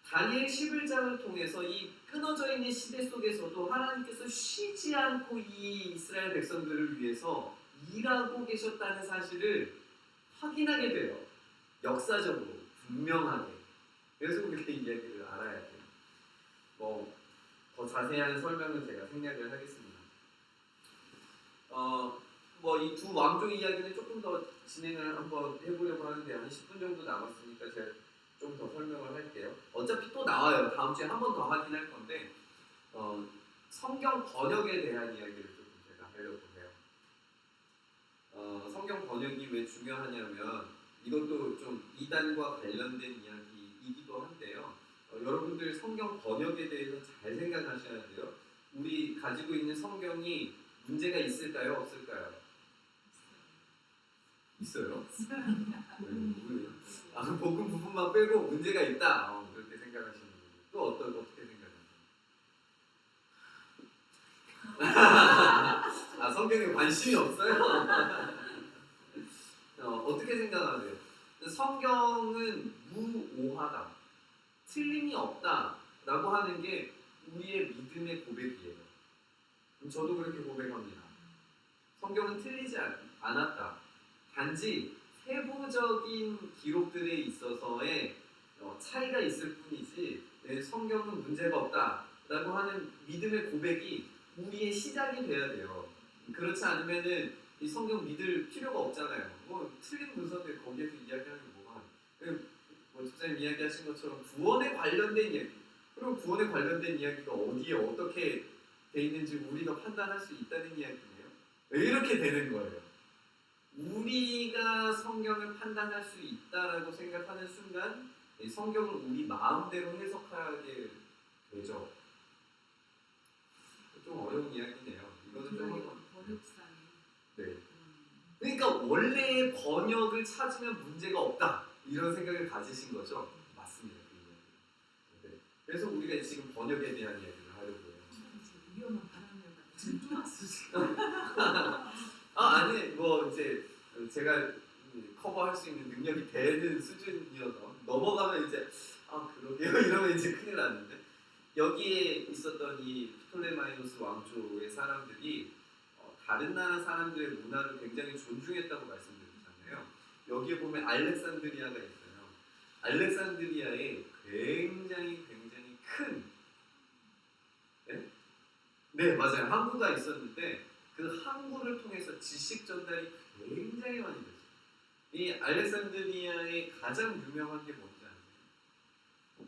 다니엘 11장을 통해서 이 끊어져 있는 시대 속에서도 하나님께서 쉬지 않고 이 이스라엘 백성들을 위해서 일하고 계셨다는 사실을 확인하게 돼요. 역사적으로 분명하게. 그래서 우리가 이야기를 알아야 돼요. 더 자세한 설명은 제가 생략을 하겠습니다. 이 두 왕족 이야기는 조금 더 진행을 한번 해보려고 하는데 한 10분 정도 남았으니까 제가 좀 더 설명을 할게요. 어차피 또 나와요. 다음 주에 한 번 더 확인할 건데 성경 번역에 대한 이야기를 조금 제가 하려고 해요. 성경 번역이 왜 중요하냐면 이것도 좀 이단과 관련된 이야기이기도 한데요. 여러분들 성경 번역에 대해서 잘 생각하셔야 돼요. 우리 가지고 있는 성경이 문제가 있을까요? 없을까요? 있어요. 복음 부분만 빼고 문제가 있다. 그렇게 생각하시는 분들. 또 어떻게 생각하세요? 성경에 관심이 없어요? 어떻게 생각하세요? 성경은 무오하다, 틀림이 없다라고 하는 게 우리의 믿음의 고백이에요. 저도 그렇게 고백합니다. 성경은 틀리지 않았다. 단지 세부적인 기록들에 있어서의 차이가 있을 뿐이지 성경은 문제가 없다라고 하는 믿음의 고백이 우리의 시작이 돼야 돼요. 그렇지 않으면은 이 성경 믿을 필요가 없잖아요. 틀린 문서들 거기에서 이야기하는 게 뭐가 집사님 이야기하신 것처럼 구원에 관련된 이야기, 그리고 구원에 관련된 이야기가 어디에 어떻게 돼 있는지 우리가 판단할 수 있다는 이야기네요. 왜 이렇게 되는 거예요? 우리가 성경을 판단할 수 있다라고 생각하는 순간 성경을 우리 마음대로 해석하게 되죠. 좀 어려운 이야기네요. 이거는 좀 번역상이. 네. 그러니까 원래의 번역을 찾으면 문제가 없다 이런 생각을 가지신 거죠. 맞습니다. 네. 그래서 우리가 지금 번역에 대한 이야기를 하려고요. 위험한 아니 이제 제가 커버할 수 있는 능력이 되는 수준이어서 넘어가면 이제 그러게요 이러면 이제 큰일 나는데, 여기에 있었던 이 프톨레마이오스 왕조의 사람들이 다른 나라 사람들의 문화를 굉장히 존중했다고 말씀드렸잖아요. 여기에 보면 알렉산드리아가 있어요. 알렉산드리아에 굉장히 큰 네 맞아요. 항구가 있었는데 그 항구를 통해서 지식 전달이 굉장히 많이 됐어요. 이 알렉산드리아의 가장 유명한 게 뭔지 아세요?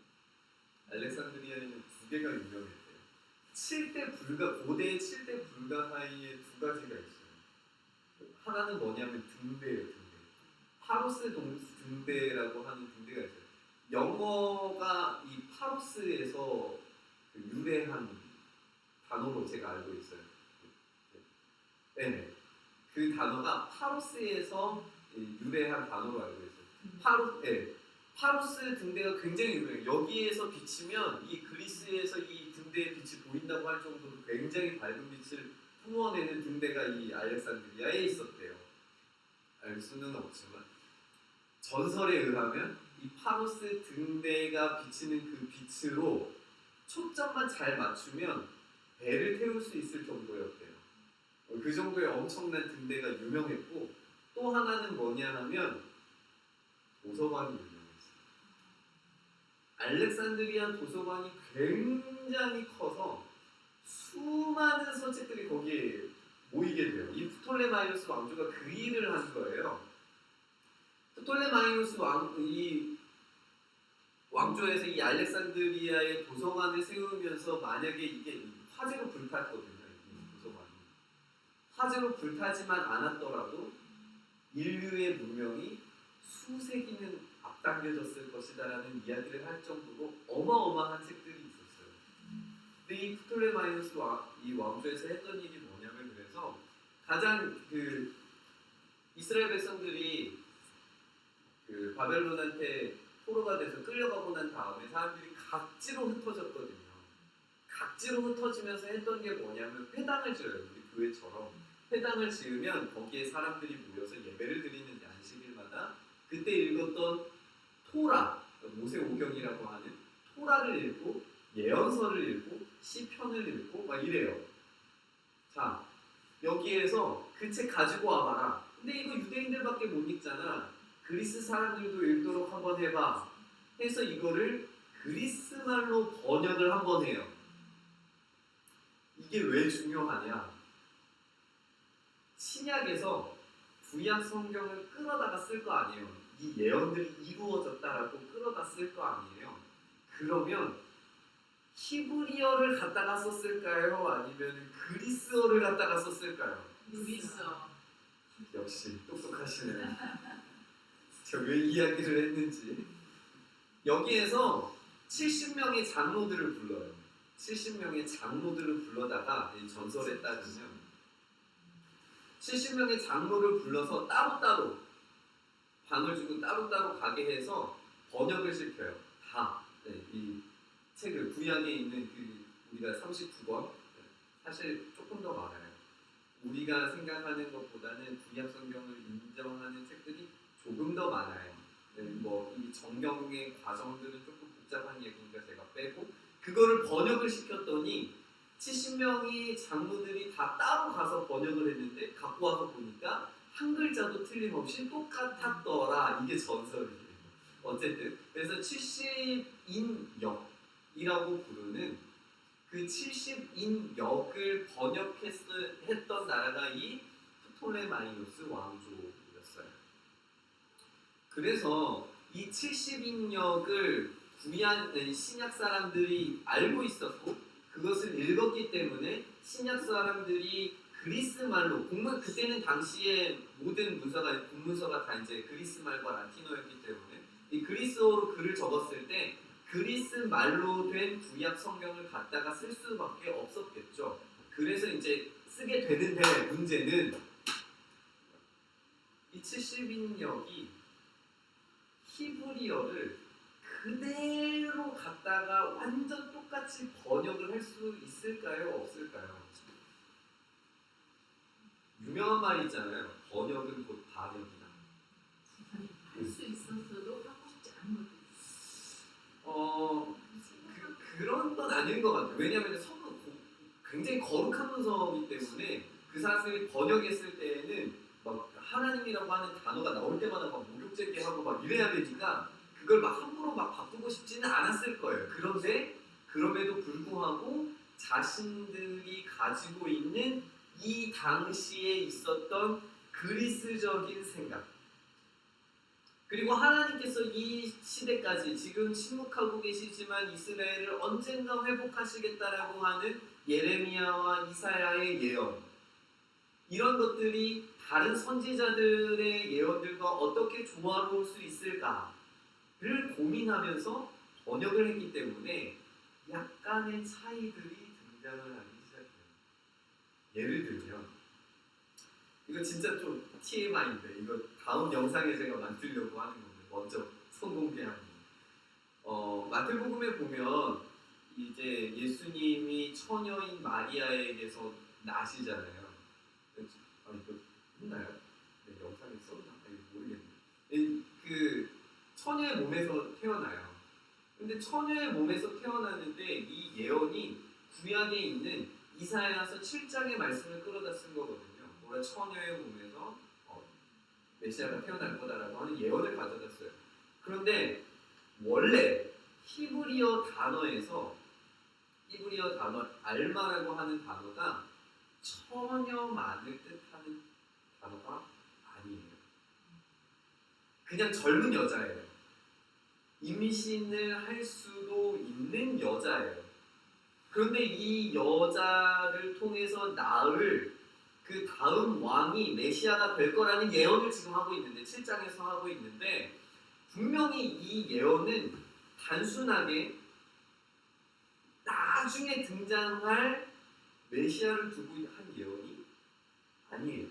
알렉산드리아에는 두 개가 유명했대요. 고대의 7대 불가 사이에 두 가지가 있어요. 하나는 뭐냐면 등대예요. 파로스 등대라고 하는 등대가 있어요. 영어가 이 파로스에서 유래한 단어로 제가 알고 있어요. 네, 그 단어가 파로스에서 유래한 단어로 알고 있어요. 파로스 등대가 굉장히 유명해요. 여기에서 비치면 이 그리스에서 이 등대의 빛이 보인다고 할 정도로 굉장히 밝은 빛을 뿜어내는 등대가 이 알렉산드리아에 있었대요. 알 수는 없지만 전설에 의하면 이 파로스 등대가 비치는 그 빛으로 초점만 잘 맞추면 배를 태울 수 있을 정도였대요. 그 정도의 엄청난 등대가 유명했고, 또 하나는 뭐냐 하면 도서관이 유명했어요. 알렉산드리아 도서관이 굉장히 커서 수많은 서책들이 거기에 모이게 돼요. 이 프톨레마이오스 왕조가 그 일을 한 거예요. 프톨레마이오스 왕조에서 이 알렉산드리아의 도서관을 세우면서 만약에 이게 화재로 불탔거든요. 이 도서관이 화재로 불타지만 않았더라도 인류의 문명이 수세기는 앞당겨졌을 것이다라는 이야기를 할 정도로 어마어마한 책들이 있었어요. 근데 이 프톨레마이오스 이 왕조에서 했던 일이 뭐냐면, 그래서 가장 이스라엘 백성들이 바벨론한테 포로가 돼서 끌려가고 난 다음에 사람들이 각지로 흩어졌거든요. 각지로 흩어지면서 했던 게 뭐냐면 회당을 지어요. 우리 교회처럼. 회당을 지으면 거기에 사람들이 모여서 예배를 드리는 안식일마다 그때 읽었던 토라, 모세오경이라고 하는 토라를 읽고 예언서를 읽고 시편을 읽고 막 이래요. 자, 여기에서 그 책 가지고 와봐라. 근데 이거 유대인들밖에 못 읽잖아. 그리스 사람들도 읽도록 한번 해봐. 해서 이거를 그리스 말로 번역을 한번 해요. 이게 왜 중요하냐? 신약에서 구약 성경을 끌어다가 쓸 거 아니에요. 이 예언들이 이루어졌다라고 끌어다 쓸 거 아니에요. 그러면 히브리어를 갖다가 썼을까요? 아니면 그리스어를 갖다가 썼을까요? 그리스어. 역시 똑똑하시네요. 제가 왜 이야기를 했는지. 여기에서 70명의 장로들을 불러요. 70명의 장로들을 불러다가 이 전설에 따르면 70명의 장로를 불러서 따로따로 방을 주고 따로따로 가게 해서 번역을 시켜요. 다. 네, 이 책을 구약에 있는 우리가 39권 사실 조금 더 많아요. 우리가 생각하는 것보다는 구약 성경을 인정하는 책들이 조금 더 많아요. 네, 이 정경의 과정들은 조금 복잡한 얘기니까 제가 빼고 그거를 번역을 시켰더니 70명이 장로들이 다 따로 가서 번역을 했는데 갖고 와서 보니까 한 글자도 틀림없이 똑같았더라. 이게 전설이에요. 어쨌든 그래서 70인역이라고 부르는 그 70인역을 번역했던 나라가 이 프톨레마이오스 왕조였어요. 그래서 이 70인역을 신약 사람들이 알고 있었고 그것을 읽었기 때문에 신약 사람들이 그리스 말로 그때는 당시에 모든 국문서가 다 이제 그리스 말과 라틴어였기 때문에 이 그리스어로 글을 적었을 때 그리스 말로 된 구약 성경을 갖다가 쓸 수밖에 없었겠죠. 그래서 이제 쓰게 되는데 문제는 이 70인역이 히브리어를 그대로 갖다가 완전 똑같이 번역을 할 수 있을까요? 없을까요? 유명한 말이 있잖아요. 번역은 곧 반역이다. 할 수 있었어도 하고 싶지 않은 것도 그런 건 아닌 것 같아요. 왜냐하면 굉장히 거룩한 문서이기 때문에 그 사람들이 번역했을 때에는 막 하나님이라고 하는 단어가 나올 때마다 막 목욕제기하고 막 이래야 되니까 그걸 막 함부로 막 바꾸고 싶지는 않았을 거예요. 그런데 그럼에도 불구하고 자신들이 가지고 있는 이 당시에 있었던 그리스적인 생각 그리고 하나님께서 이 시대까지 지금 침묵하고 계시지만 이스라엘을 언젠가 회복하시겠다라고 하는 예레미야와 이사야의 예언 이런 것들이 다른 선지자들의 예언들과 어떻게 조화로울 수 있을까를 고민하면서 번역을 했기 때문에 약간의 차이들이 등장을 하기 시작해요. 예를 들면 이거 진짜 좀 TMI인데 이거 다음 영상에 제가 만들려고 하는 건데 먼저 선공개하는 마태복음에 보면 이제 예수님이 처녀인 마리아에게서 나시잖아요. 이거 했나요? 네, 영상에 썼나? 모르겠네. 그 처녀의 몸에서 태어나요. 근데 처녀의 몸에서 태어나는데 이 예언이 구약에 있는 이사야서 7장의 말씀을 끌어다 쓴 거거든요. 뭐라 처녀의 몸에서 메시아가 태어날 거다라고 하는 예언을 가져다 써요. 그런데 원래 히브리어 단어 알마라고 하는 단어가 처녀만을 뜻하는 단어가 아니에요. 그냥 젊은 여자예요. 임신을 할 수도 있는 여자예요. 그런데 이 여자를 통해서 낳을 그 다음 왕이 메시아가 될 거라는 예언을 지금 하고 있는데 7장에서 하고 있는데 분명히 이 예언은 단순하게 나중에 등장할 메시아를 두고 한 예언이 아니에요.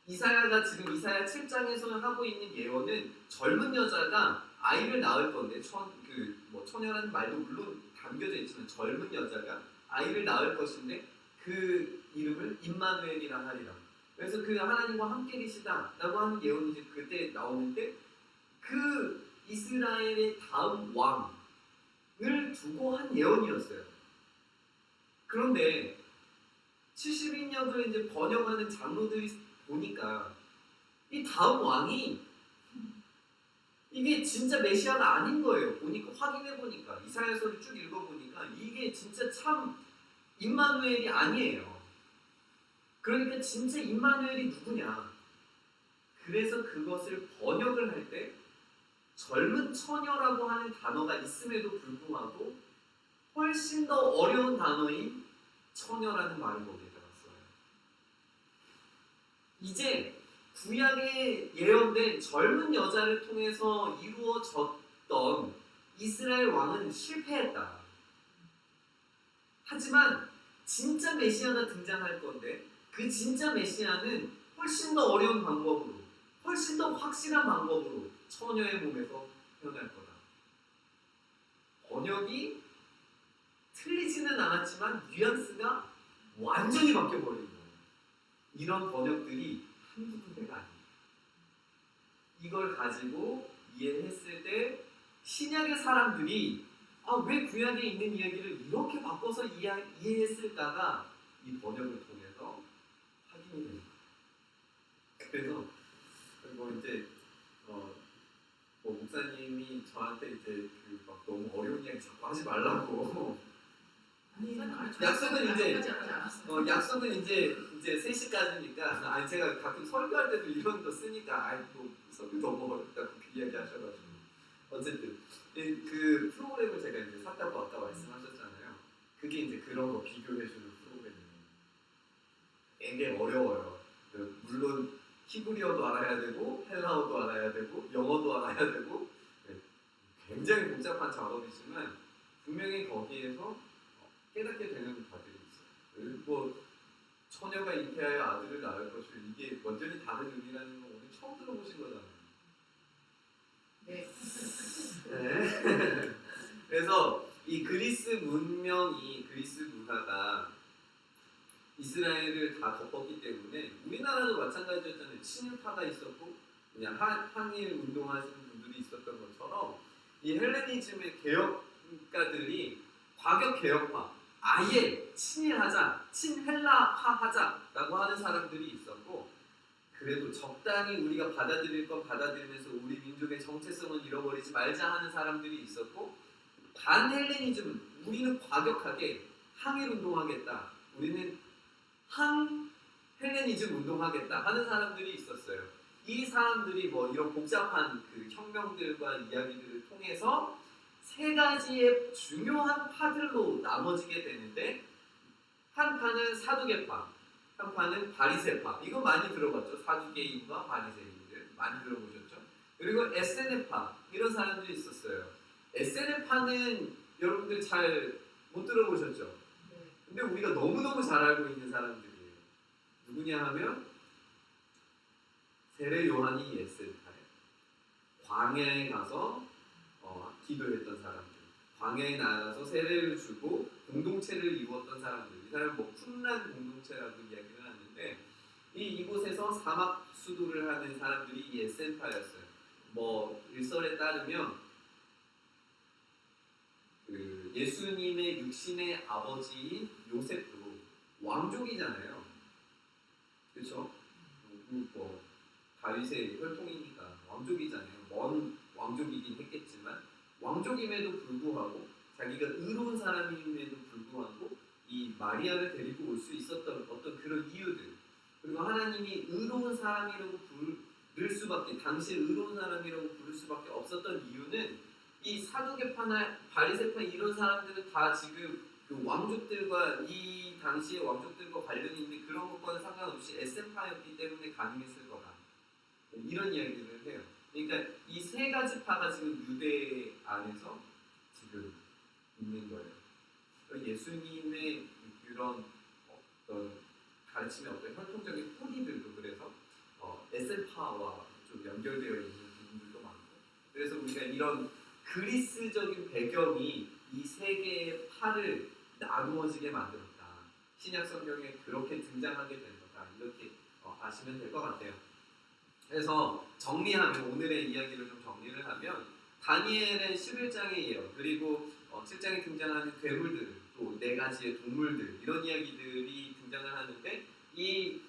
이사야가 지금 이사야 7장에서 하고 있는 예언은 젊은 여자가 아이를 낳을 건데 처녀라는 말도 물론 담겨져 있지만 젊은 여자가 아이를 낳을 것인데 그 이름을 임마누엘이라 하리라. 그래서 그 하나님과 함께 계시다라고 하는 예언이 이제 그때 나오는데 그 이스라엘의 다음 왕을 두고 한 예언이었어요. 그런데 70인역을 이제 번역하는 장로들이 보니까 이 다음 왕이 이게 진짜 메시아가 아닌 거예요. 보니까 확인해 보니까 이사야서를 쭉 읽어 보니까 이게 진짜 참 임마누엘이 아니에요. 그러니까 진짜 임마누엘이 누구냐? 그래서 그것을 번역을 할 때 젊은 처녀라고 하는 단어가 있음에도 불구하고 훨씬 더 어려운 단어인 처녀라는 말을 거기에다가 써요. 이제 구약에 예언된 젊은 여자를 통해서 이루어졌던 이스라엘 왕은 실패했다. 하지만 진짜 메시아가 등장할 건데 그 진짜 메시아는 훨씬 더 어려운 방법으로, 훨씬 더 확실한 방법으로 처녀의 몸에서 태어날 거다. 번역이 틀리지는 않았지만 뉘앙스가 완전히 바뀌어버린 거예요. 이런 번역들이 한두 군데가 아니에요. 이걸 가지고 이해했을 때 신약의 사람들이 왜 구약에 있는 이야기를 이렇게 바꿔서 이해했을까가 이 번역을 통해서 확인이 됩니다. 그래서 이제 목사님이 저한테 이제 막 너무 어려운 이야기 자꾸 하지 말라고 약속은 이제 3시까지니까 제가 가끔 설교할 때도 이런 거 쓰니까 설교 너무 어렵다고 그 이야기 하셔가지고 어쨌든 그 프로그램을 제가 이제 샀다고 아까 말씀하셨잖아요. 그게 이제 그런 거 비교해주는 프로그램이에요. 되게 어려워요. 물론 히브리어도 알아야 되고 헬라어도 알아야 되고 영어도 알아야 되고 굉장히 복잡한 작업이지만 분명히 거기에서 깨닫게 되는 바들이 있어요. 뭐 처녀가 잉태하여 아들을 낳을 것을 이게 완전히 다른 의미라는 거 오늘 처음 들어보신 거잖아요. 네. 네. 그래서 이 그리스 문화가 이스라엘을 다 덮었기 때문에 우리나라도 마찬가지였잖아요. 친일파가 있었고 그냥 항일 운동하시는 분들이 있었던 것처럼 이 헬레니즘의 개혁가들이 과격 개혁파, 아예 친일하자, 친헬라화하자라고 하는 사람들이 있었고 그래도 적당히 우리가 받아들일 건 받아들이면서 우리 민족의 정체성을 잃어버리지 말자 하는 사람들이 있었고 반헬레니즘은 우리는 과격하게 항일 운동하겠다. 우리는 항헬레니즘 운동하겠다 하는 사람들이 있었어요. 이 사람들이 뭐 이런 복잡한 그 혁명들과 이야기들을 통해서 세 가지의 중요한 파들로 나눠지게 되는데 한 파는 사두개파, 한 파는 바리새파. 이거 많이 들어봤죠? 사두개인과 바리새인들 많이 들어보셨죠? 그리고 에세네파 이런 사람들이 있었어요. 에세네파는 여러분들 잘 못 들어보셨죠? 근데 우리가 너무너무 잘 알고 있는 사람들이에요. 누구냐 하면 세례 요한이 에세네파예요. 광야에 가서 기도했던 사람들, 광야에 나가서 세례를 주고 공동체를 이루었던 사람들, 이 사람은 뭐 쿰란 공동체라고 이야기를 하는데 이곳에서 사막 수도를 하는 사람들이 이 에센파였어요. 뭐 일설에 따르면 그 예수님의 육신의 아버지인 요셉도 왕족이잖아요. 그렇죠? 뭐 다윗의 혈통이니까 왕족이잖아요. 먼 왕족이긴 했겠지만 왕족임에도 불구하고 자기가 의로운 사람임에도 불구하고 이 마리아를 데리고 올 수 있었던 어떤 그런 이유들, 그리고 하나님이 의로운 사람이라고 부를 수밖에, 당시 의로운 사람이라고 부를 수밖에 없었던 이유는 이 사두개파나 바리새파 이런 사람들은 다 지금 그 왕족들과 이 당시의 왕족들과 관련이 있는 그런 것과는 상관없이 에센파였기 때문에 가능했을 거다. 이런 이야기를 해요. 그러니까 이 세 가지 파가 지금 유대 안에서 지금 있는 거예요. 예수님의 그런 어떤 가르침의 어떤 혈통적인 뿌리들도 그래서 에세파와 좀 연결되어 있는 부분들도 많고, 그래서 우리가 이런 그리스적인 배경이 이 세 개의 팔을 나누어지게 만들었다. 신약 성경에 그렇게 등장하게 된 거다. 이렇게 아시면 될 것 같아요. 그래서 정리하면, 오늘의 이야기를 좀 정리를 하면, 다니엘의 11장의 예언, 그리고 7장에 등장하는 괴물들, 또 네 가지의 동물들, 이런 이야기들이 등장을 하는데, 이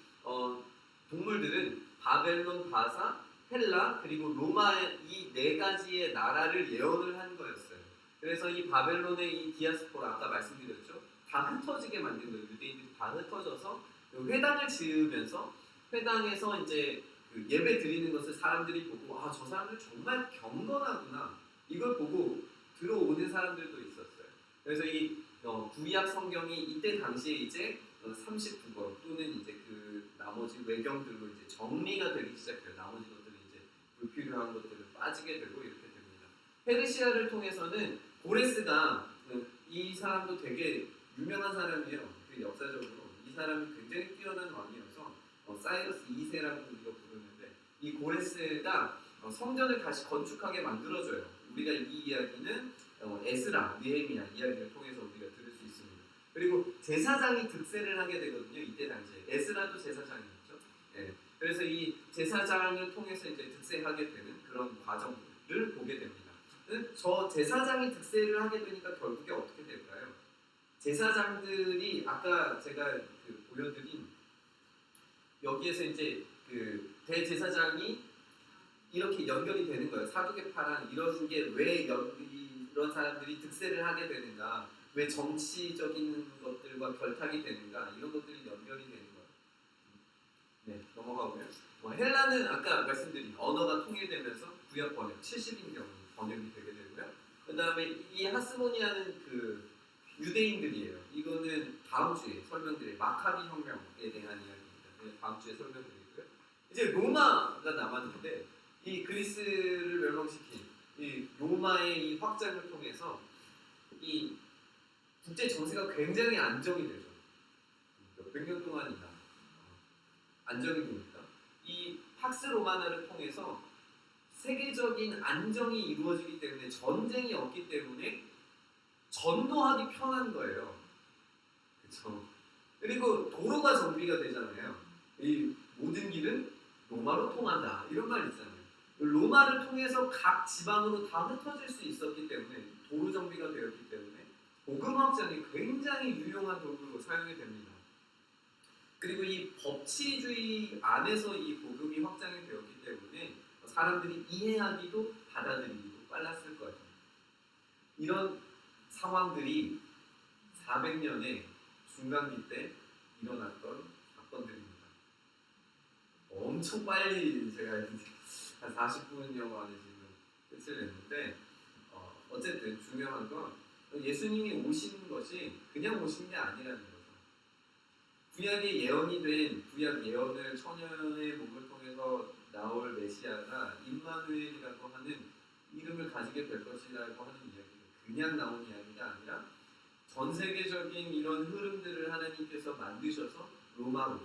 동물들은 바벨론, 바사, 헬라, 그리고 로마, 이 네 가지의 나라를 예언을 한 거였어요. 그래서 이 바벨론의 이 디아스포라, 아까 말씀드렸죠, 다 흩어지게 만든 거예요. 유대인들이 다 흩어져서 회당을 지으면서, 회당에서 이제 그 예배 드리는 것을 사람들이 보고, 아, 저 사람들 정말 경건하구나, 이걸 보고 들어오는 사람들도 있었어요. 그래서 이 구약 성경이 이때 당시에 이제 39권 또는 이제 그 나머지 외경들로 이제 정리가 되기 시작해요. 나머지 것들은 이제 불필요한 것들은 빠지게 되고 이렇게 됩니다. 페르시아를 통해서는 고레스가, 이 사람도 되게 유명한 사람이에요. 그 역사적으로 이 사람이 굉장히 뛰어난 왕이어서 사이러스 2세라고 우리가 부르는데, 이 고레스가 성전을 다시 건축하게 만들어줘요. 우리가 이 이야기는 에스라, 느헤미야 이야기를 통해서 우리가 들을 수 있습니다. 그리고 제사장이 득세를 하게 되거든요. 이때 당시에 에스라도 제사장이었죠. 예. 그래서 이 제사장을 통해서 이제 득세하게 되는 그런 과정을 보게 됩니다. 저 제사장이 득세를 하게 되니까 결국에 어떻게 될까요? 제사장들이 아까 제가 그 보여드린 여기에서 이제 그 대제사장이 이렇게 연결이 되는 거예요. 사두개파랑 이런 게 왜 이런 사람들이 득세를 하게 되는가, 왜 정치적인 것들과 결탁이 되는가, 이런 것들이 연결이 되는 거예요. 네, 넘어가고요. 헬라는 아까 말씀드린 언어가 통일되면서 구약 번역 70인경 번역이 되게 되고요. 그 다음에 이 하스모니아는 그 유대인들이에요. 이거는 다음 주에 설명드릴 마카비 혁명에 대한 이야기입니다. 다음 주에 설명드리고요. 이제 로마가 남았는데, 이 그리스를 멸망시킨 이 로마의 이 확장을 통해서 이 국제 정세가 굉장히 안정이 되죠. 몇백 년 동안이나 안정이 됩니다. 이 팍스 로마나를 통해서 세계적인 안정이 이루어지기 때문에, 전쟁이 없기 때문에 전도하기 편한 거예요. 그렇죠. 그리고 도로가 정비가 되잖아요. 이 모든 길은 로마로 통한다, 이런 말 있잖아요. 로마를 통해서 각 지방으로 다 흩어질 수 있었기 때문에, 도로 정비가 되었기 때문에 복음 확장이 굉장히 유용한 도구로 사용이 됩니다. 그리고 이 법치주의 안에서 이 복음이 확장이 되었기 때문에 사람들이 이해하기도 받아들이기도 빨랐을 거예요. 이런 상황들이 400년의 중간기 때 일어났던 사건들입니다. 엄청 빨리 제가 한 40분여 만에 지금 끝을 냈는데, 어쨌든 중요한 건 예수님이 오신 것이 그냥 오신 게 아니라는 거죠. 구약에 예언이 된, 구약 예언을 처녀의 몸을 통해서 나올 메시아가 임마누엘이라고 하는 이름을 가지게 될 것이라고 하는 이야기는 그냥 나온 이야기가 아니라 전 세계적인 이런 흐름들을 하나님께서 만드셔서 로마로,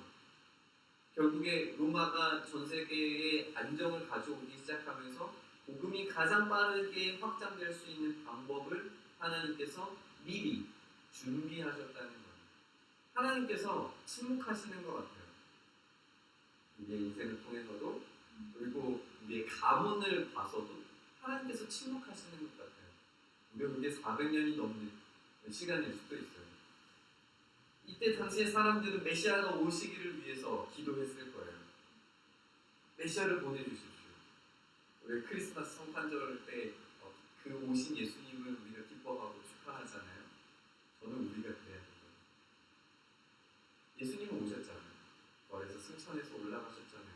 결국에 로마가 전 세계에 안정을 가져오기 시작하면서 복음이 가장 빠르게 확장될 수 있는 방법을 하나님께서 미리 준비하셨다는 거예요. 하나님께서 침묵하시는 것 같아요. 우리의 인생을 통해서도, 그리고 우리의 가문을 봐서도 하나님께서 침묵하시는 것 같아요. 우리가 그게 400년이 넘는 시간일 수도 있어요. 이때 당시에 사람들은 메시아가 오시기를 위해서 기도했을 거예요. 메시아를 보내주십시오. 우리 크리스마스 성탄절 때 그 오신 예수님을 우리가 기뻐하고 축하하잖아요. 저는 우리가 그래야 돼요. 예수님은 오셨잖아요. 거기서 승천해서 올라가셨잖아요.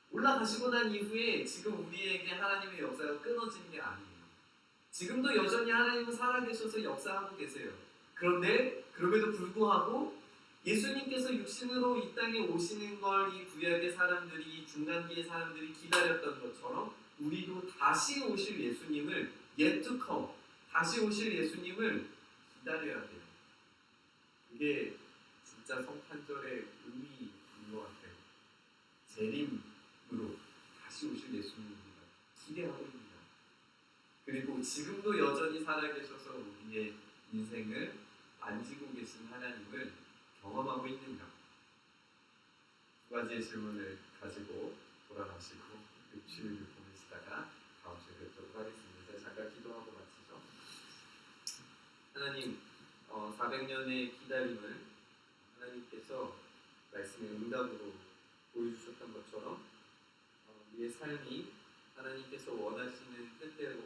올라가시고 난 이후에 지금 우리에게 하나님의 역사가 끊어지는 게 아니에요. 지금도 여전히 하나님은 살아계셔서 역사하고 계세요. 그런데 그럼에도 불구하고 예수님께서 육신으로 이 땅에 오시는 걸 이 구약의 사람들이, 이 중간기의 사람들이 기다렸던 것처럼 우리도 다시 오실 예수님을, yet to come, 다시 오실 예수님을 기다려야 돼요. 그게 진짜 성탄절의 의미인 것 같아요. 재림으로 다시 오실 예수님을 우리가 기대하고 있는가? 그리고 지금도 여전히 살아계셔서 우리의 인생을 만지고 계신 하나님을 경험하고 있는가? 두 가지의 질문을 가지고 돌아가시고 주일을 보내시다가 다음 주에 뵙도록 하겠습니다. 잠깐 기도하고 마치죠. 하나님, 400년의 기다림을 하나님께서 말씀의 응답으로 보여주셨던 것처럼 우리의 삶이 하나님께서 원하시는 뜻대로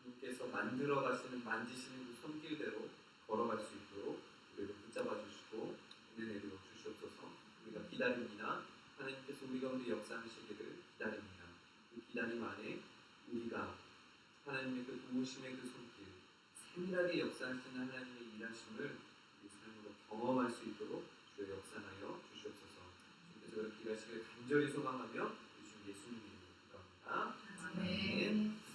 주께서 만들어 가시는 만지시는 그 손길대로 걸어갈 수 있도록 우리를 붙잡아 주시고 은혜 내려 주시옵소서. 우리가 기다립니다. 하나님께서 우리 가운데 역사하시기를 기다립니다. 그 기다림 안에 우리가 하나님의 그 도우심의 그 손길, 세밀하게 역사하시는 하나님의 일하심을 우리 삶으로 경험할 수 있도록 주의 역사하여 주시옵소서. 주께서 그렇게 일하시기를 간절히 소망하며 주신 예수님의 이름으로 기도합니다. 아멘.